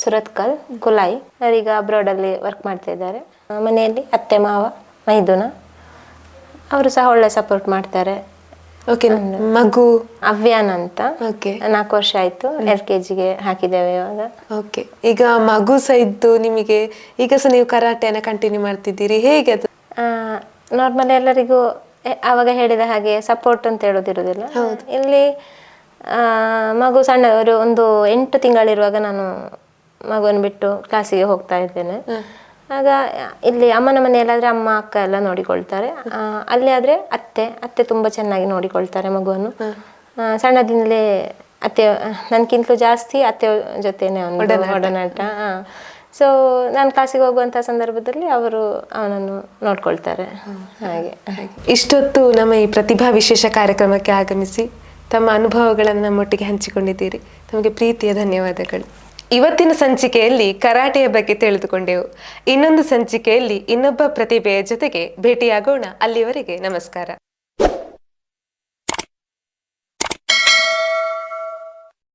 ಸುರತ್ಕಲ್ ಕುಲಾಯಿ. ಅವರೀಗ ಅಬ್ರಾಡಲ್ಲಿ ವರ್ಕ್ ಮಾಡ್ತಾ ಇದ್ದಾರೆ. ಮನೆಯಲ್ಲಿ ಅತ್ತೆ ಮಾವ ಮೈದುನ ಅವರು ಸಹ ಒಳ್ಳೆ ಸಪೋರ್ಟ್ ಮಾಡ್ತಾರೆ. ಮಗು ಅವ್ಯಾನ್ ಅಂತ 4 ವರ್ಷ ಆಯ್ತು, LKGಗೆ ಹಾಕಿದ್ದೇವೆ ಇವಾಗ. ಓಕೆ. ಈಗ ಮಗು ಸಹ ಇದ್ದು ನಿಮಗೆ ಈಗ ಸಹ ನೀವು ಕರಾಟೆನ ಕಂಟಿನ್ಯೂ ಮಾಡ್ತಿದ್ದೀರಿ, ಹೇಗೆ ಅದು? ನಾರ್ಮಲ್ ಎಲ್ಲರಿಗೂ ಆವಾಗ ಹೇಳಿದ ಹಾಗೆ ಸಪೋರ್ಟ್ ಅಂತ ಹೇಳೋದಿರೋದಿಲ್ಲ. ಇಲ್ಲಿ ಮಗು ಸಣ್ಣ ಒಂದು 8 ತಿಂಗಳಿರುವಾಗ ನಾನು ಮಗುವನ್ನು ಬಿಟ್ಟು ಕ್ಲಾಸಿಗೆ ಹೋಗ್ತಾ ಇದ್ದೇನೆ. ಆಗ ಇಲ್ಲಿ ಅಮ್ಮನ ಮನೆಯಲ್ಲಾದರೆ ಅಮ್ಮ ಅಕ್ಕ ಎಲ್ಲ ನೋಡಿಕೊಳ್ತಾರೆ. ಅಲ್ಲಿ ಆದರೆ ಅತ್ತೆ ತುಂಬ ಚೆನ್ನಾಗಿ ನೋಡಿಕೊಳ್ತಾರೆ ಮಗುವನ್ನು. ಸಣ್ಣದಿಂದಲೇ ಅತ್ತೆ ನನ್ಗಿಂತಲೂ ಜಾಸ್ತಿ ಅತ್ತೆ ಜೊತೆನೆ ಒಂದು ಒಡನಾಟ. ಸೊ ನಾನು ಕ್ಲಾಸಿಗೆ ಹೋಗುವಂಥ ಸಂದರ್ಭದಲ್ಲಿ ಅವರು ಅವನನ್ನು ನೋಡ್ಕೊಳ್ತಾರೆ. ಹಾಗೆ ಇಷ್ಟೊತ್ತು ನಮ್ಮ ಈ ಪ್ರತಿಭಾ ವಿಶೇಷ ಕಾರ್ಯಕ್ರಮಕ್ಕೆ ಆಗಮಿಸಿ ತಮ್ಮ ಅನುಭವಗಳನ್ನು ನಮ್ಮೊಟ್ಟಿಗೆ ಹಂಚಿಕೊಂಡಿದ್ದೀರಿ. ತಮಗೆ ಪ್ರೀತಿಯ ಧನ್ಯವಾದಗಳು. ಇವತ್ತಿನ ಸಂಚಿಕೆಯಲ್ಲಿ ಕರಾಟೆಯ ಬಗ್ಗೆ ತಿಳಿದುಕೊಂಡೆವು. ಇನ್ನೊಂದು ಸಂಚಿಕೆಯಲ್ಲಿ ಇನ್ನೊಬ್ಬ ಪ್ರತಿಭೆಯ ಜೊತೆಗೆ ಭೇಟಿಯಾಗೋಣ. ಅಲ್ಲಿವರೆಗೆ ನಮಸ್ಕಾರ.